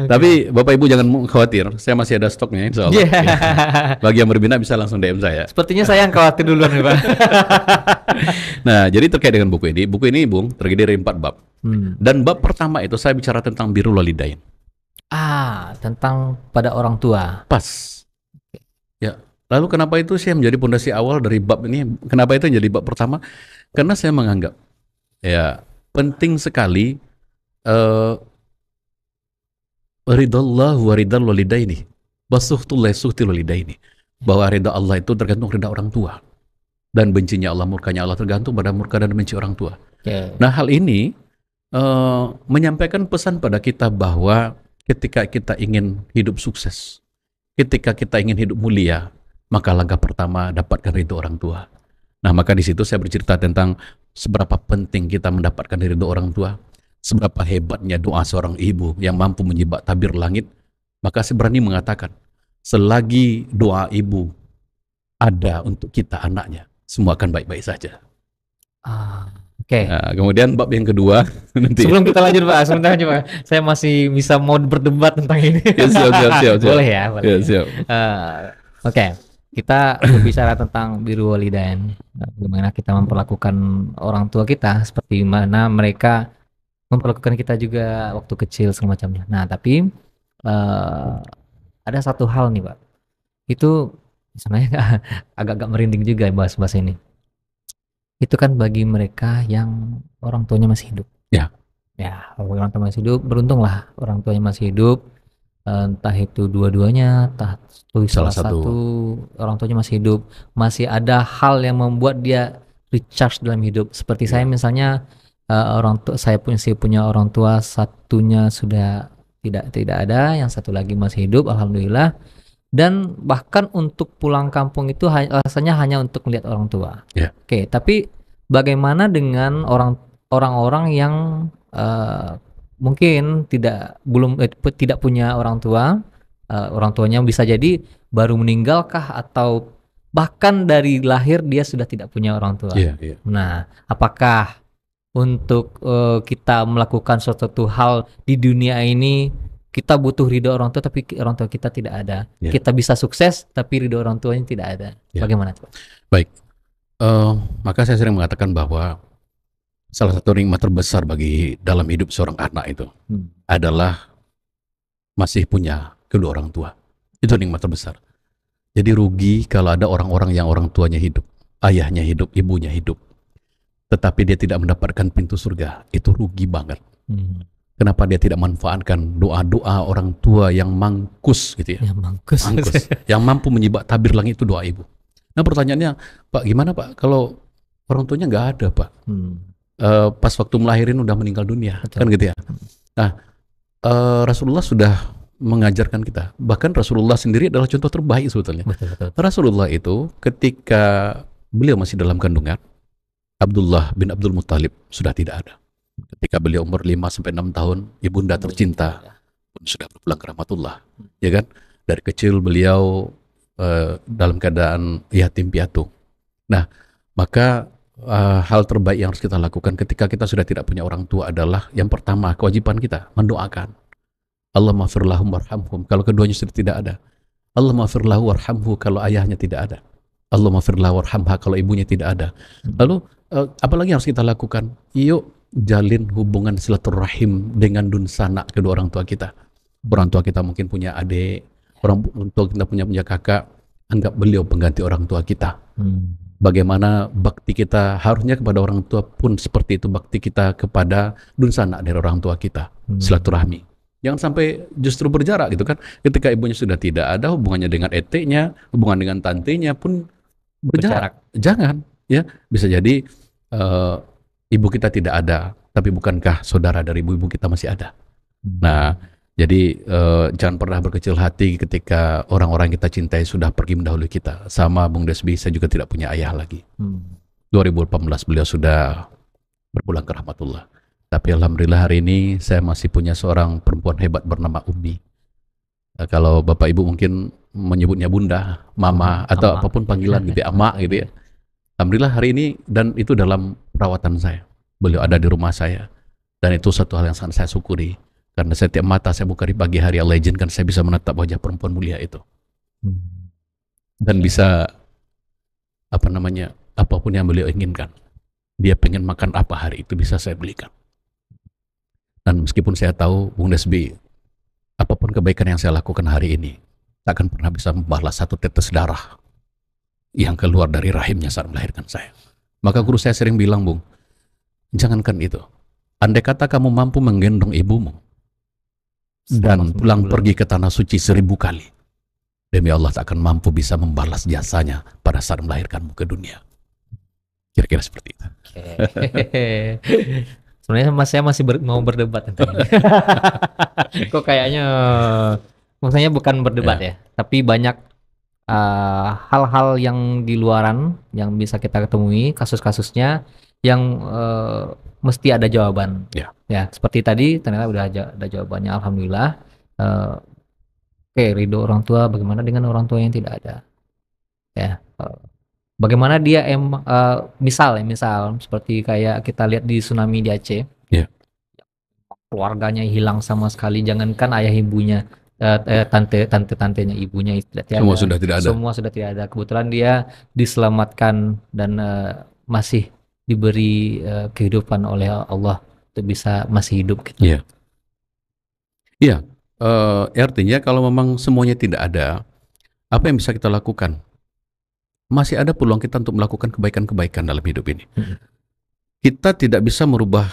Tapi Bapak Ibu jangan khawatir, saya masih ada stoknya insya Allah. Ya. Bagi yang berminat bisa langsung DM saya. Sepertinya saya yang khawatir duluan nih Pak. Nah, jadi terkait dengan buku ini Bung, terdiri dari 4 bab. Dan bab pertama itu saya bicara tentang birrul walidain. Tentang pada orang tua. Pas. Ya. Lalu kenapa itu saya menjadi pondasi awal dari bab ini? Kenapa itu menjadi bab pertama? Karena saya menganggap ya penting sekali ridallah wa ridal walidaini wasuhtullah suhtil walidaini, bahwa ridha Allah itu tergantung ridha orang tua dan bencinya Allah, murkanya Allah tergantung pada murka dan benci orang tua. Nah hal ini menyampaikan pesan pada kita bahwa ketika kita ingin hidup sukses, ketika kita ingin hidup mulia, maka langkah pertama dapatkan ridho orang tua. Nah maka di situ saya bercerita tentang seberapa penting kita mendapatkan ridho orang tua, seberapa hebatnya doa seorang ibu yang mampu menyibak tabir langit. Maka saya berani mengatakan, selagi doa ibu ada untuk kita anaknya, semua akan baik-baik saja. Oke. Nah, kemudian bab yang kedua nanti. Sebelum kita lanjut Pak, sebentar aja Pak. Saya masih bisa mau berdebat tentang ini. Ya, siap. Boleh ya, boleh. Ya, siap. Oke. Kita berbicara tentang birrul walidain. Bagaimana kita memperlakukan orang tua kita, seperti mana mereka memperlakukan kita juga waktu kecil segala macamnya. Nah, tapi ada satu hal nih Pak. Itu sebenarnya agak-agak merinding juga bahas ini. Itu kan bagi mereka yang orang tuanya masih hidup. Ya. Ya, orang tua masih hidup, beruntunglah orang tuanya masih hidup. Entah itu dua-duanya, entah itu salah satu orang tuanya masih hidup, masih ada hal yang membuat dia recharge dalam hidup. Seperti saya misalnya, saya punya orang tua, satunya sudah tidak ada, yang satu lagi masih hidup, alhamdulillah. Dan bahkan untuk pulang kampung itu rasanya hanya untuk melihat orang tua. Yeah. Oke, tapi bagaimana dengan orang-orang yang mungkin tidak punya orang tua, orang tuanya bisa jadi baru meninggalkah atau bahkan dari lahir dia sudah tidak punya orang tua. Iya, iya. Nah, apakah untuk kita melakukan suatu hal di dunia ini kita butuh ridho orang tua tapi orang tua kita tidak ada. Ya. Kita bisa sukses tapi ridho orang tuanya tidak ada. Ya. Bagaimana tuh? Baik. Maka saya sering mengatakan bahwa salah satu nikmat terbesar bagi dalam hidup seorang anak itu adalah masih punya kedua orang tua. Itu nikmat terbesar. Jadi rugi kalau ada orang-orang yang orang tuanya hidup, ayahnya hidup, ibunya hidup, tetapi dia tidak mendapatkan pintu surga. Itu rugi banget. Kenapa dia tidak manfaatkan doa-doa orang tua yang mangkus gitu ya? Yang mangkus. Yang mampu menyibak tabir langit itu doa ibu. Nah pertanyaannya, Pak gimana Pak kalau orang tuanya nggak ada Pak? Pas waktu melahirin udah meninggal dunia. Betul. Kan gitu ya. Nah Rasulullah sudah mengajarkan kita. Bahkan Rasulullah sendiri adalah contoh terbaik sebetulnya. Betul. Rasulullah itu ketika beliau masih dalam kandungan, Abdullah bin Abdul Muttalib sudah tidak ada. Ketika beliau umur 5-6 tahun, ibunda tercinta pun sudah berpulang ke rahmatullah. Ya kan? Dari kecil beliau dalam keadaan yatim piatu. Nah, maka hal terbaik yang harus kita lakukan ketika kita sudah tidak punya orang tua adalah yang pertama, kewajiban kita mendoakan. Allah maghfir lahum warhamhum kalau keduanya sudah tidak ada. Allah maghfir lahu warhamhu kalau ayahnya tidak ada. Allah maghfir lahu warhamha kalau ibunya tidak ada. Lalu apalagi yang harus kita lakukan? Yuk jalin hubungan silaturahim dengan dunsana kedua orang tua kita. Orang tua kita mungkin punya adik, orang tua kita punya kakak, anggap beliau pengganti orang tua kita. Bagaimana bakti kita harusnya kepada orang tua pun seperti itu bakti kita kepada dunsana dari orang tua kita. Silaturahmi. Jangan sampai justru berjarak gitu kan. Ketika ibunya sudah tidak ada, hubungannya dengan eteknya, hubungan dengan tantenya pun berjarak. Jangan, ya. Bisa jadi ibu kita tidak ada, tapi bukankah saudara dari ibu-ibu kita masih ada? Nah, jadi jangan pernah berkecil hati ketika orang-orang kita cintai sudah pergi mendahului kita. Sama Bung Desbi, saya juga tidak punya ayah lagi. 2018 beliau sudah berpulang ke rahmatullah. Tapi alhamdulillah hari ini saya masih punya seorang perempuan hebat bernama Umi. Kalau Bapak Ibu mungkin menyebutnya Bunda, Mama, atau apapun panggilan gitu ya, Ama gitu ya. Alhamdulillah hari ini, dan itu dalam perawatan saya. Beliau ada di rumah saya. Dan itu satu hal yang sangat saya syukuri. Karena setiap mata saya buka di pagi hari, Allah izinkan saya bisa menatap wajah perempuan mulia itu. Dan bisa, apapun yang beliau inginkan. Dia pengen makan apa hari itu bisa saya belikan. Dan meskipun saya tahu, Bung Desbi, apapun kebaikan yang saya lakukan hari ini, tak akan pernah bisa membalas satu tetes darah yang keluar dari rahimnya saat melahirkan saya. Maka guru saya sering bilang, Bung, jangankan itu. Andai kata kamu mampu menggendong ibumu dan pulang pergi ke tanah suci 1000 kali, demi Allah tak akan mampu bisa membalas jasanya pada saat melahirkanmu ke dunia. Kira-kira seperti itu. Sebenarnya saya masih mau berdebat tentang ini. Kok kayaknya, maksudnya bukan berdebat ya, tapi banyak hal-hal yang di luaran yang bisa kita ketemui, kasus-kasusnya yang mesti ada jawaban. Ya, seperti tadi ternyata udah ada jawabannya, alhamdulillah. Oke, ridho orang tua, bagaimana dengan orang tua yang tidak ada? Ya. Bagaimana dia misal seperti kayak kita lihat di tsunami di Aceh, keluarganya hilang sama sekali, jangankan ayah ibunya, tantenya ibunya semua sudah tidak ada. Semua sudah tidak ada. Kebetulan dia diselamatkan dan masih diberi kehidupan oleh Allah untuk bisa masih hidup gitu. Iya. Artinya kalau memang semuanya tidak ada, apa yang bisa kita lakukan? Masih ada peluang kita untuk melakukan kebaikan-kebaikan dalam hidup ini. Kita tidak bisa merubah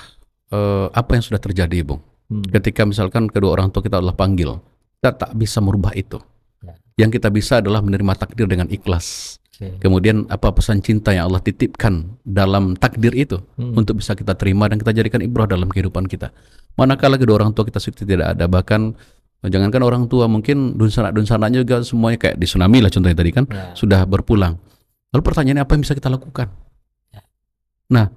apa yang sudah terjadi, Bung. Ketika misalkan kedua orang tua kita adalah panggil, kita tak bisa merubah itu. Yang kita bisa adalah menerima takdir dengan ikhlas. Kemudian apa pesan cinta yang Allah titipkan dalam takdir itu untuk bisa kita terima dan kita jadikan ibrah dalam kehidupan kita. Manakala kedua orang tua kita sudah tidak ada, bahkan jangankan orang tua, mungkin dunsana-dunsananya juga semuanya kayak di tsunami lah contohnya tadi kan, sudah berpulang. Lalu pertanyaannya apa yang bisa kita lakukan? Nah,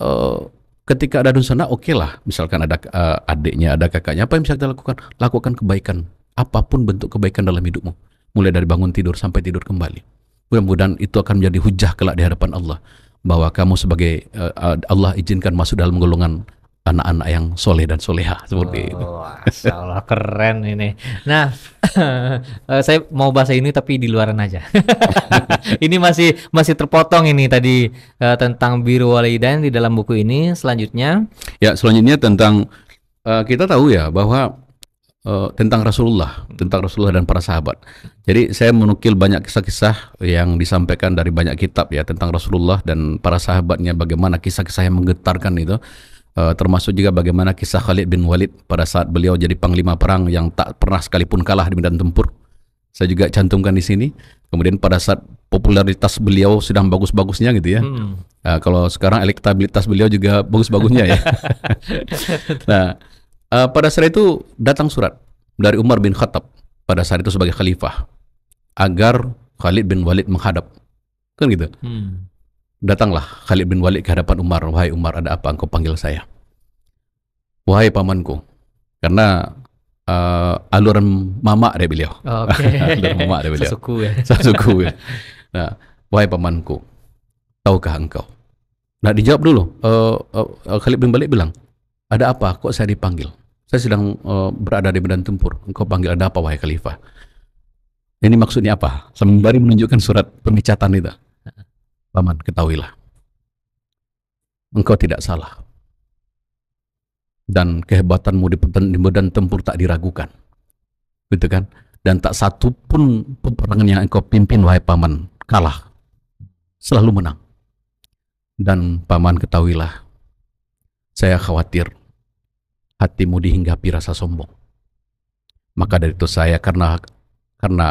eh, ketika ada dosana, oke lah. Misalkan ada adiknya, ada kakaknya, apa yang bisa kita lakukan? Lakukan kebaikan, apapun bentuk kebaikan dalam hidupmu, mulai dari bangun tidur sampai tidur kembali. Mudah-mudahan itu akan menjadi hujah kelak di hadapan Allah, bahwa kamu sebagai Allah izinkan masuk dalam golongan anak-anak yang soleh dan soleha seperti itu. Masya Allah, keren ini. Nah, saya mau bahasa ini tapi di luaran aja. Ini masih terpotong ini tadi tentang biru walidain di dalam buku ini. Selanjutnya, Ya, selanjutnya tentang kita tahu ya bahwa tentang Rasulullah dan para sahabat. Jadi saya menukil banyak kisah-kisah yang disampaikan dari banyak kitab ya tentang Rasulullah dan para sahabatnya, bagaimana kisah-kisah yang menggetarkan itu. Termasuk juga bagaimana kisah Khalid bin Walid pada saat beliau jadi panglima perang yang tak pernah sekalipun kalah di medan tempur. Saya juga cantumkan di sini. Kemudian pada saat popularitas beliau sedang bagus-bagusnya gitu ya. Kalau sekarang elektabilitas beliau juga bagus-bagusnya ya. Nah, pada saat itu datang surat dari Umar bin Khattab pada saat itu sebagai khalifah agar Khalid bin Walid menghadap. Kan gitu. Datanglah Khalid bin Walid ke hadapan Umar. Wahai Umar, ada apa engkau panggil saya? Wahai pamanku, karena aluran mama dari beliau. oke. Aluran mama dari beliau. Sesuku ya. Sasuku ya. Nah, wahai pamanku, tahukah engkau? Nah, dijawab dulu. Khalid bin Walid bilang, ada apa? Kok saya dipanggil? Saya sedang berada di medan tempur. Engkau panggil ada apa, wahai khalifah? Ini maksudnya apa? Sembari menunjukkan surat pemecatan itu. Paman, ketahuilah, engkau tidak salah. Dan kehebatanmu di medan tempur tak diragukan. Gitu kan? Dan tak satu pun peperangan yang engkau pimpin, wahai paman, kalah. Selalu menang. Dan paman, ketahuilah, saya khawatir hatimu dihinggapi rasa sombong. Maka dari itu saya, karena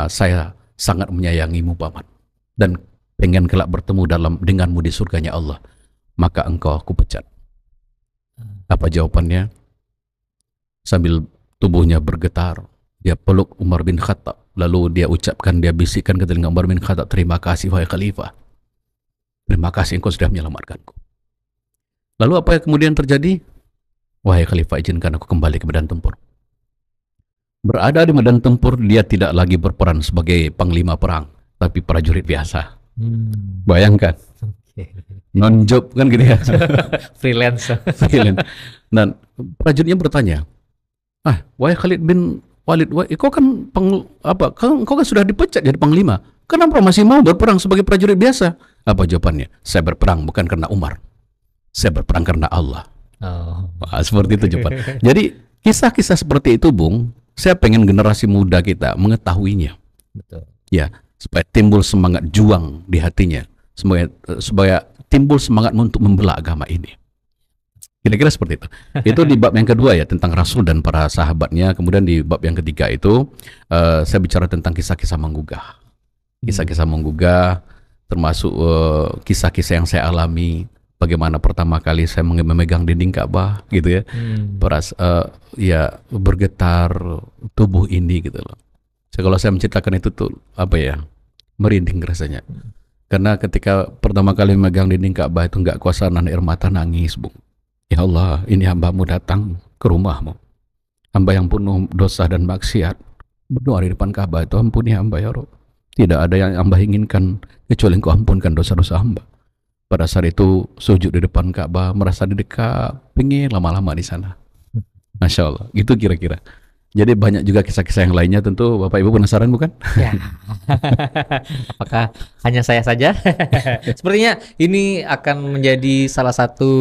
saya sangat menyayangimu, paman, dan pengen kelak bertemu denganmu di surganya Allah, maka engkau aku pecat. Apa jawabannya? Sambil tubuhnya bergetar, dia peluk Umar bin Khattab, lalu dia ucapkan, dia bisikkan ke telinga Umar bin Khattab, terima kasih wahai khalifah, terima kasih engkau sudah menyelamatkanku. Lalu apa yang kemudian terjadi? Wahai khalifah, izinkan aku kembali ke medan tempur. Berada di medan tempur, dia tidak lagi berperan sebagai panglima perang, tapi prajurit biasa. Bayangkan, non-job kan gitu ya. Freelance. Dan prajuritnya bertanya, wahai Khalid bin Walid, kau kan kau kan sudah dipecat jadi panglima, kenapa masih mau berperang sebagai prajurit biasa? Apa jawabannya? Saya berperang bukan karena Umar, saya berperang karena Allah. Seperti itu jawaban. Jadi kisah-kisah seperti itu, Bung, saya pengen generasi muda kita mengetahuinya. Betul. Ya, supaya timbul semangat juang di hatinya, supaya timbul semangat untuk membela agama ini. Kira-kira seperti itu. Itu di bab yang kedua ya, tentang Rasul dan para sahabatnya. Kemudian di bab yang ketiga itu saya bicara tentang kisah-kisah menggugah. Kisah-kisah menggugah, termasuk kisah-kisah yang saya alami. Bagaimana pertama kali saya memegang dinding Ka'bah gitu ya. Ya bergetar tubuh ini gitu loh. Kalau saya menceritakan itu tuh merinding rasanya. Karena ketika pertama kali memegang dinding Ka'bah itu nggak kuasa nahan air mata, nangis, Bung. Ya Allah, ini hambamu datang ke rumahmu, hamba yang penuh dosa dan maksiat, berdoa di depan Ka'bah itu, ampuni hamba ya Rabb. Tidak ada yang hamba inginkan kecuali Engkau ampunkan dosa-dosa hamba. Pada saat itu sujud di depan Ka'bah, merasa didekat, pengen lama-lama di sana. Masya Allah, itu kira-kira. Jadi banyak juga kisah-kisah yang lainnya, tentu Bapak Ibu penasaran bukan? Ya. Apakah hanya saya saja? Sepertinya ini akan menjadi salah satu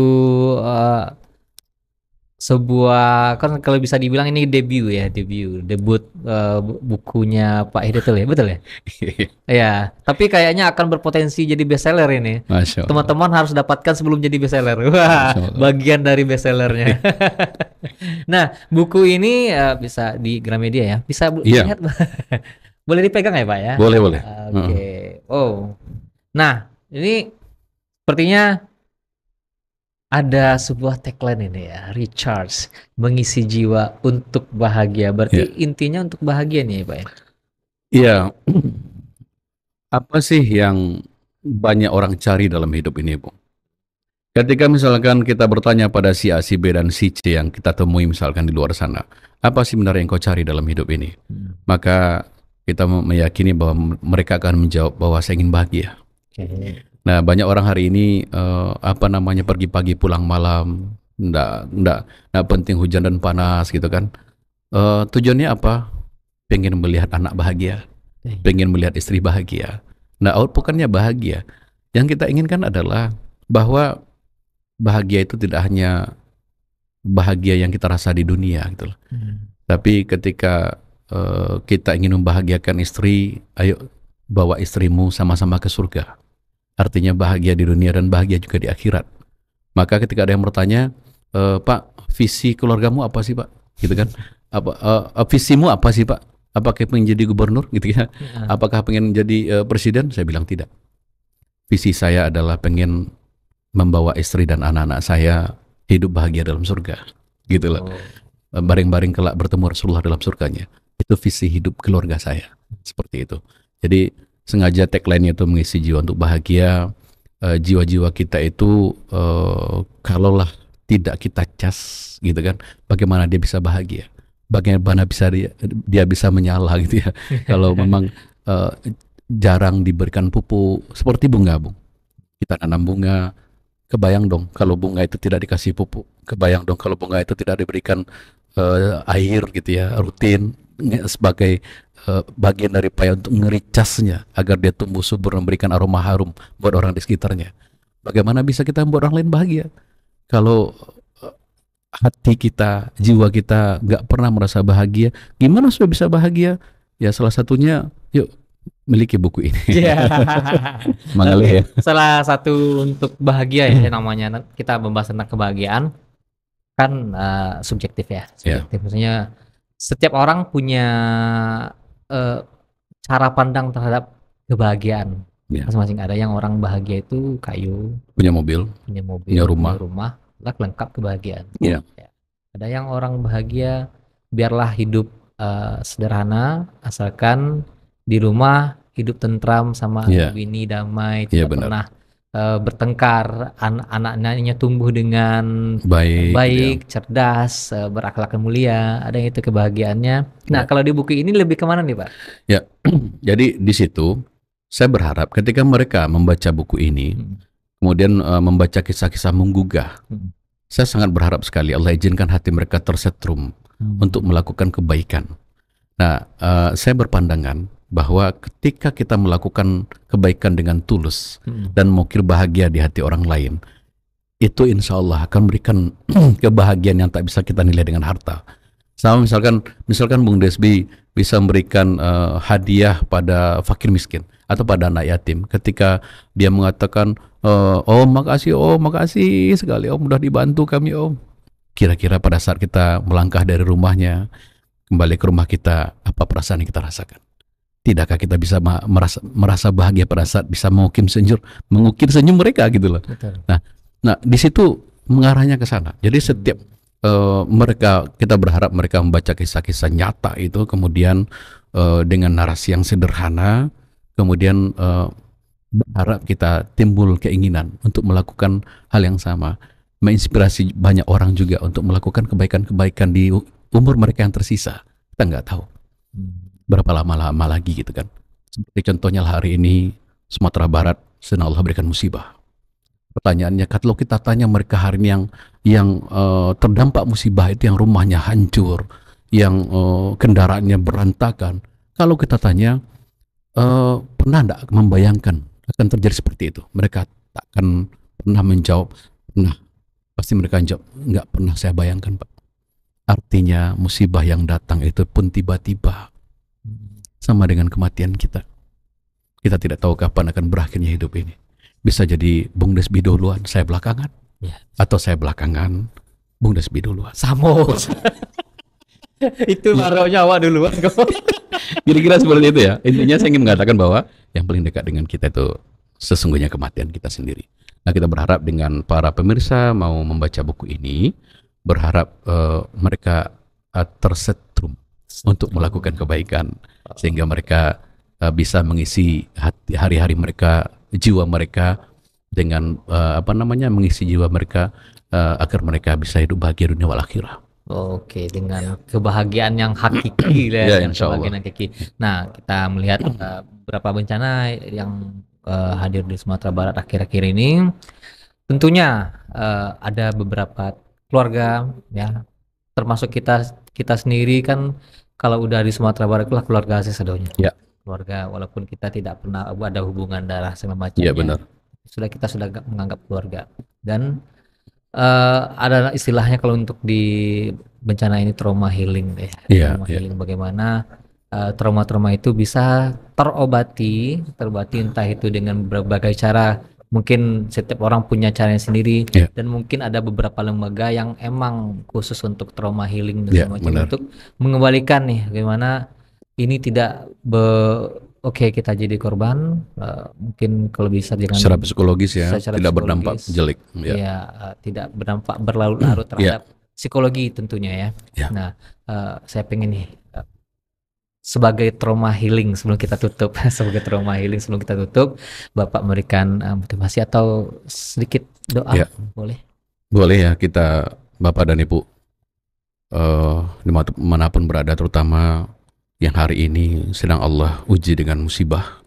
sebuah, kan kalau bisa dibilang ini debut bukunya Pak Hidayatul ya, betul ya? Ya, tapi kayaknya akan berpotensi jadi bestseller ini. Masya Allah. Teman-teman harus dapatkan sebelum jadi bestseller. Wah, bagian dari bestsellernya. Nah, buku ini bisa di Gramedia ya, bisa lihat. Boleh dipegang ya Pak ya? Boleh. Oke. Oh, nah ini sepertinya ada sebuah tagline ini ya, recharge, mengisi jiwa untuk bahagia. Berarti intinya untuk bahagia nih ya Pak ya? Iya. Apa sih yang banyak orang cari dalam hidup ini, Bung? Ketika misalkan kita bertanya pada si A, si B, dan si C yang kita temui misalkan di luar sana, apa sih sebenarnya yang kau cari dalam hidup ini? Maka kita meyakini bahwa mereka akan menjawab bahwa saya ingin bahagia. Nah, banyak orang hari ini pergi pagi pulang malam, nggak penting hujan dan panas gitu kan. Tujuannya apa? Pengen melihat anak bahagia, pengen melihat istri bahagia. Nah, output-nya bahagia. Yang kita inginkan adalah bahwa bahagia itu tidak hanya bahagia yang kita rasa di dunia gitu loh. Tapi ketika kita ingin membahagiakan istri, ayo bawa istrimu sama-sama ke surga. Artinya bahagia di dunia dan bahagia juga di akhirat. Maka ketika ada yang bertanya, Pak, visi keluargamu apa sih Pak? Gitu kan? Visimu apa sih Pak? Apakah pengen jadi gubernur? Gitu ya? Apakah pengen jadi presiden? Saya bilang tidak. Visi saya adalah pengen membawa istri dan anak-anak saya hidup bahagia dalam surga. Gitu loh. Baring-baring kelak bertemu Rasulullah dalam surganya. Itu visi hidup keluarga saya. Seperti itu. Jadi sengaja tagline-nya itu mengisi jiwa untuk bahagia. Jiwa-jiwa kita itu kalaulah tidak kita cas gitu kan, bagaimana dia bisa bahagia, bagaimana bisa dia bisa menyala gitu ya. Kalau memang jarang diberikan pupuk seperti bunga, Bung, kita tanam bunga, kebayang dong kalau bunga itu tidak dikasih pupuk, kebayang dong kalau bunga itu tidak diberikan air gitu ya rutin sebagai bagian dari upaya untuk ngericasnya agar dia tumbuh subur memberikan aroma harum buat orang di sekitarnya. Bagaimana bisa kita membuat orang lain bahagia kalau hati kita, jiwa kita nggak pernah merasa bahagia? Gimana supaya bisa bahagia? Ya salah satunya, yuk miliki buku ini. Mengalih ya. Salah satu untuk bahagia ya namanya, kita membahas tentang kebahagiaan kan subjektif ya. Subjektif maksudnya setiap orang punya cara pandang terhadap kebahagiaan masing-masing. Ada yang orang bahagia itu kayu, punya mobil, punya rumah, lengkap kebahagiaan. Ada yang orang bahagia biarlah hidup sederhana, asalkan di rumah hidup tentram sama bini damai, tidak pernah bertengkar, anak-anaknya tumbuh dengan baik, cerdas, berakhlak mulia. Ada yang itu kebahagiaannya. Nah, kalau di buku ini lebih kemana nih, Pak? Ya, jadi di situ saya berharap ketika mereka membaca buku ini, kemudian membaca kisah-kisah menggugah, saya sangat berharap sekali Allah izinkan hati mereka tersetrum untuk melakukan kebaikan. Nah, saya berpandangan bahwa ketika kita melakukan kebaikan dengan tulus dan mengukir bahagia di hati orang lain, itu insya Allah akan memberikan kebahagiaan yang tak bisa kita nilai dengan harta. Sama misalkan Bung Desbi bisa memberikan hadiah pada fakir miskin atau pada anak yatim, ketika dia mengatakan, oh makasih sekali Om, mudah dibantu kami Om. Kira-kira pada saat kita melangkah dari rumahnya kembali ke rumah kita, apa perasaan yang kita rasakan? Tidakkah kita bisa merasa bahagia pada saat bisa mengukir senyum mereka gitu loh. Nah di situ mengarahnya ke sana. Jadi setiap kita berharap mereka membaca kisah-kisah nyata itu, kemudian dengan narasi yang sederhana, kemudian berharap kita timbul keinginan untuk melakukan hal yang sama, menginspirasi banyak orang juga untuk melakukan kebaikan-kebaikan di umur mereka yang tersisa. Kita nggak tahu berapa lama lagi gitu kan. Seperti contohnya hari ini Sumatera Barat sedang Allah berikan musibah. Pertanyaannya, kalau kita tanya mereka hari ini yang terdampak musibah itu, yang rumahnya hancur, yang kendaraannya berantakan, kalau kita tanya pernah tidak membayangkan akan terjadi seperti itu? Mereka tak akan pernah menjawab pernah. Pasti mereka jawab, nggak pernah saya bayangkan Pak. Artinya musibah yang datang itu pun tiba-tiba, sama dengan kematian kita. Kita tidak tahu kapan akan berakhirnya hidup ini. Bisa jadi Bung Desbi duluan, saya belakangan. Atau saya belakangan, Bung Desbi duluan. Samo. Itu baru nyawa duluan. Kira-kira seperti itu ya. Intinya saya ingin mengatakan bahwa yang paling dekat dengan kita itu sesungguhnya kematian kita sendiri. Nah, kita berharap dengan para pemirsa mau membaca buku ini, berharap mereka tersetrum untuk melakukan kebaikan, sehingga mereka bisa mengisi hari-hari mereka, jiwa mereka dengan mengisi jiwa mereka agar mereka bisa hidup bahagia dunia wal akhirah. Oke, dengan kebahagiaan yang hakiki lah, Ya, dengan insya Allah. kebahagiaan yang hakiki. Nah, kita melihat beberapa bencana yang hadir di Sumatera Barat akhir-akhir ini. Tentunya ada beberapa keluarga, ya, termasuk kita sendiri kan, kalau udah di Sumatera Barat itulah keluarga sesadonya. Ya. Keluarga, walaupun kita tidak pernah ada hubungan darah segala Iya, macamnya, benar. kita sudah menganggap keluarga. Dan ada istilahnya kalau untuk di bencana ini trauma healing deh. Iya, Trauma iya. healing, bagaimana trauma-trauma itu bisa terobati entah itu dengan berbagai cara. Mungkin setiap orang punya caranya sendiri, Iya. dan mungkin ada beberapa lembaga yang emang khusus untuk trauma healing dan Iya, segala macam, benar. untuk mengembalikan nih bagaimana ini tidak oke, kita jadi korban, mungkin kalau bisa dengan Secara psikologis ya, secara tidak berdampak psikologis, jelek. Ya. ya, tidak berdampak berlarut-larut terhadap psikologi tentunya ya. Ya. Nah, saya pengen nih sebagai trauma healing sebelum kita tutup, Bapak memberikan motivasi atau sedikit doa, Ya. boleh? Boleh ya, kita Bapak dan Ibu dimanapun berada, terutama yang hari ini sedang Allah uji dengan musibah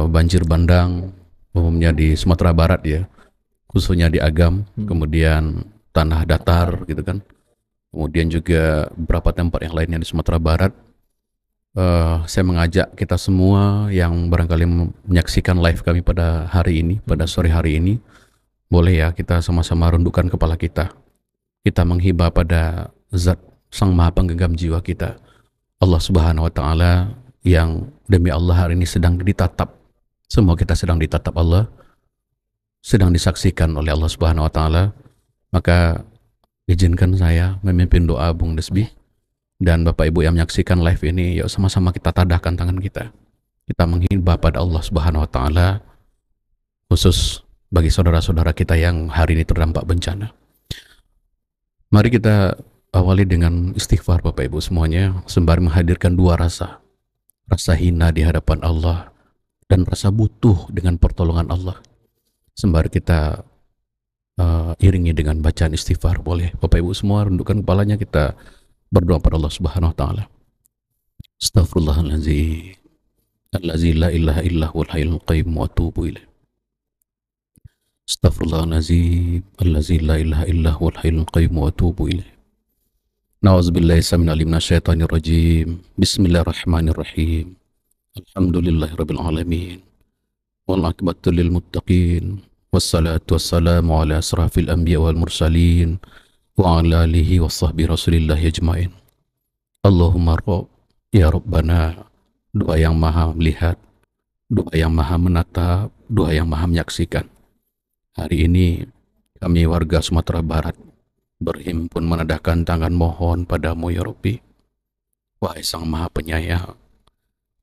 banjir bandang, umumnya di Sumatera Barat ya, khususnya di Agam, kemudian tanah datar gitu kan, kemudian juga beberapa tempat yang lainnya di Sumatera Barat. Saya mengajak kita semua yang barangkali menyaksikan live kami pada hari ini, pada sore hari ini, boleh ya kita sama-sama rundukkan kepala kita. Kita menghibah pada Zat Sang Maha Penggenggam jiwa kita, Allah Subhanahu wa Ta'ala, yang demi Allah hari ini sedang ditatap. Semua kita sedang ditatap Allah, sedang disaksikan oleh Allah Subhanahu wa Ta'ala. Maka izinkan saya memimpin doa Bung Desbi, dan Bapak Ibu yang menyaksikan live ini, yuk sama-sama kita tadahkan tangan kita. Kita menghibah pada Allah Subhanahu wa Ta'ala, khusus bagi saudara-saudara kita yang hari ini terdampak bencana. Mari kita awali dengan istighfar Bapak Ibu semuanya, sembari menghadirkan dua rasa. Rasa hina di hadapan Allah dan rasa butuh dengan pertolongan Allah. Sembari kita iringi dengan bacaan istighfar. Boleh Bapak Ibu semua rundukkan kepalanya, kita berdoa pada Allah Subhanahu wa Ta'ala. Astaghfirullahaladzim, allazi la ilaha illa huwal hayyul qayyum wa atubu ilaih. Astaghfirullahaladzim, allazi la ilaha illa huwal hayyul qayyum wa atubu ilaih. Na'udzubillahi samina alim minasyaitonir rajim. Bismillahirrahmanirrahim. Alhamdulillahirabbil alamin. Wal aqibatu lil muttaqin. Wassalatu wassalamu ala asrafil anbiya wal mursalin wa ala alihi washabbi rasulillahi ajmain. Allahumma rabb, ya Rabbana, doa yang maha melihat, doa yang maha menatap, doa yang maha menyaksikan. Hari ini kami warga Sumatera Barat berhimpun menadahkan tangan mohon padamu ya Rabbi. Wahai Sang Maha Penyayang,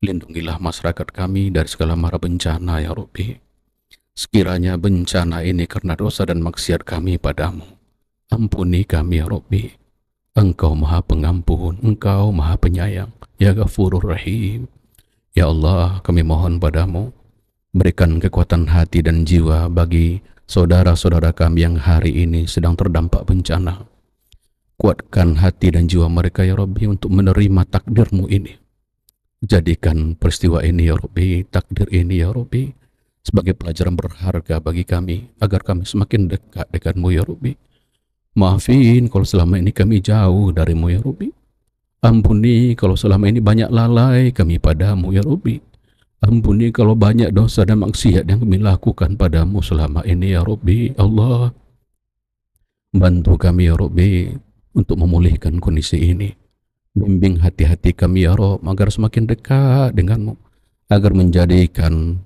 lindungilah masyarakat kami dari segala mara bencana ya Rabbi. Sekiranya bencana ini karena dosa dan maksiat kami padamu, ampuni kami ya Rabbi. Engkau Maha Pengampun, Engkau Maha Penyayang, ya Ghafurur Rahim. Ya Allah, kami mohon padamu, berikan kekuatan hati dan jiwa bagi saudara-saudara kami yang hari ini sedang terdampak bencana. Kuatkan hati dan jiwa mereka ya Rabbi untuk menerima takdir-Mu ini. Jadikan peristiwa ini ya Rabbi, takdir ini ya Rabbi, sebagai pelajaran berharga bagi kami, agar kami semakin dekat dengan-Mu ya Rabbi. Maafin kalau selama ini kami jauh dari-Mu ya Rabbi. Ampuni kalau selama ini banyak lalai kami padamu ya Rabbi. Ampuni kalau banyak dosa dan maksiat yang kami lakukan padamu selama ini ya Rabbi. Allah, bantu kami ya Rabbi untuk memulihkan kondisi ini. Bimbing hati-hati kami ya Rabb agar semakin dekat denganmu, agar menjadikan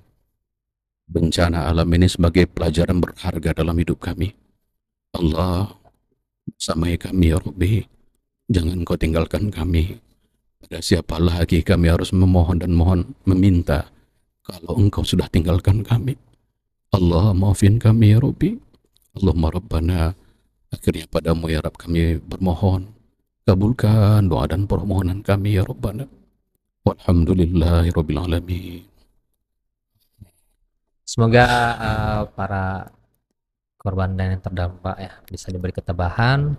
bencana alam ini sebagai pelajaran berharga dalam hidup kami. Allah, bersamai kami ya Rabbi, jangan Kau tinggalkan kami. Pada siapa lagi kami harus memohon dan meminta kalau Engkau sudah tinggalkan kami? Allah, maafin kami ya Rabbi. Allahumma Rabbana, akhirnya padamu ya Rabb kami bermohon, kabulkan doa dan permohonan kami ya Rabbana. Walhamdulillahi Rabbil Alamin. Semoga para korban dan yang terdampak ya bisa diberi ketabahan,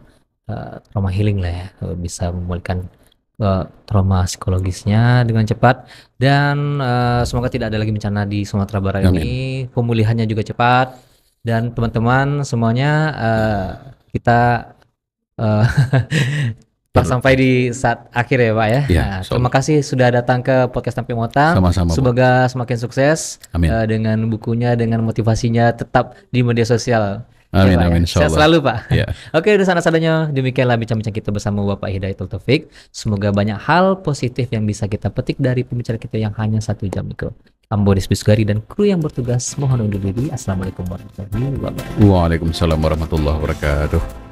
trauma healing lah ya, bisa memulihkan trauma psikologisnya dengan cepat, dan semoga tidak ada lagi bencana di Sumatera Barat ini, pemulihannya juga cepat, dan teman-teman semuanya kita telah sampai di saat akhir ya Pak ya. Ya, Nah, terima kasih sudah datang ke podcast Tampe Mota. Sama-sama, Bu. Semoga semakin sukses. Amin. Dengan bukunya, dengan motivasinya tetap di media sosial. Amin, Ya, Pak, amin, ya. Sehat insyaallah. selalu Pak. Ya. Oke, udah sana-sananya demikianlah bincang-bincang kita bersama Bapak Hidayatul Taufik. Semoga banyak hal positif yang bisa kita petik dari pembicaraan kita yang hanya 1 jam itu. Amboris Bisgari dan kru yang bertugas mohon undur diri. Assalamualaikum warahmatullahi wabarakatuh. Waalaikumsalam warahmatullahi wabarakatuh.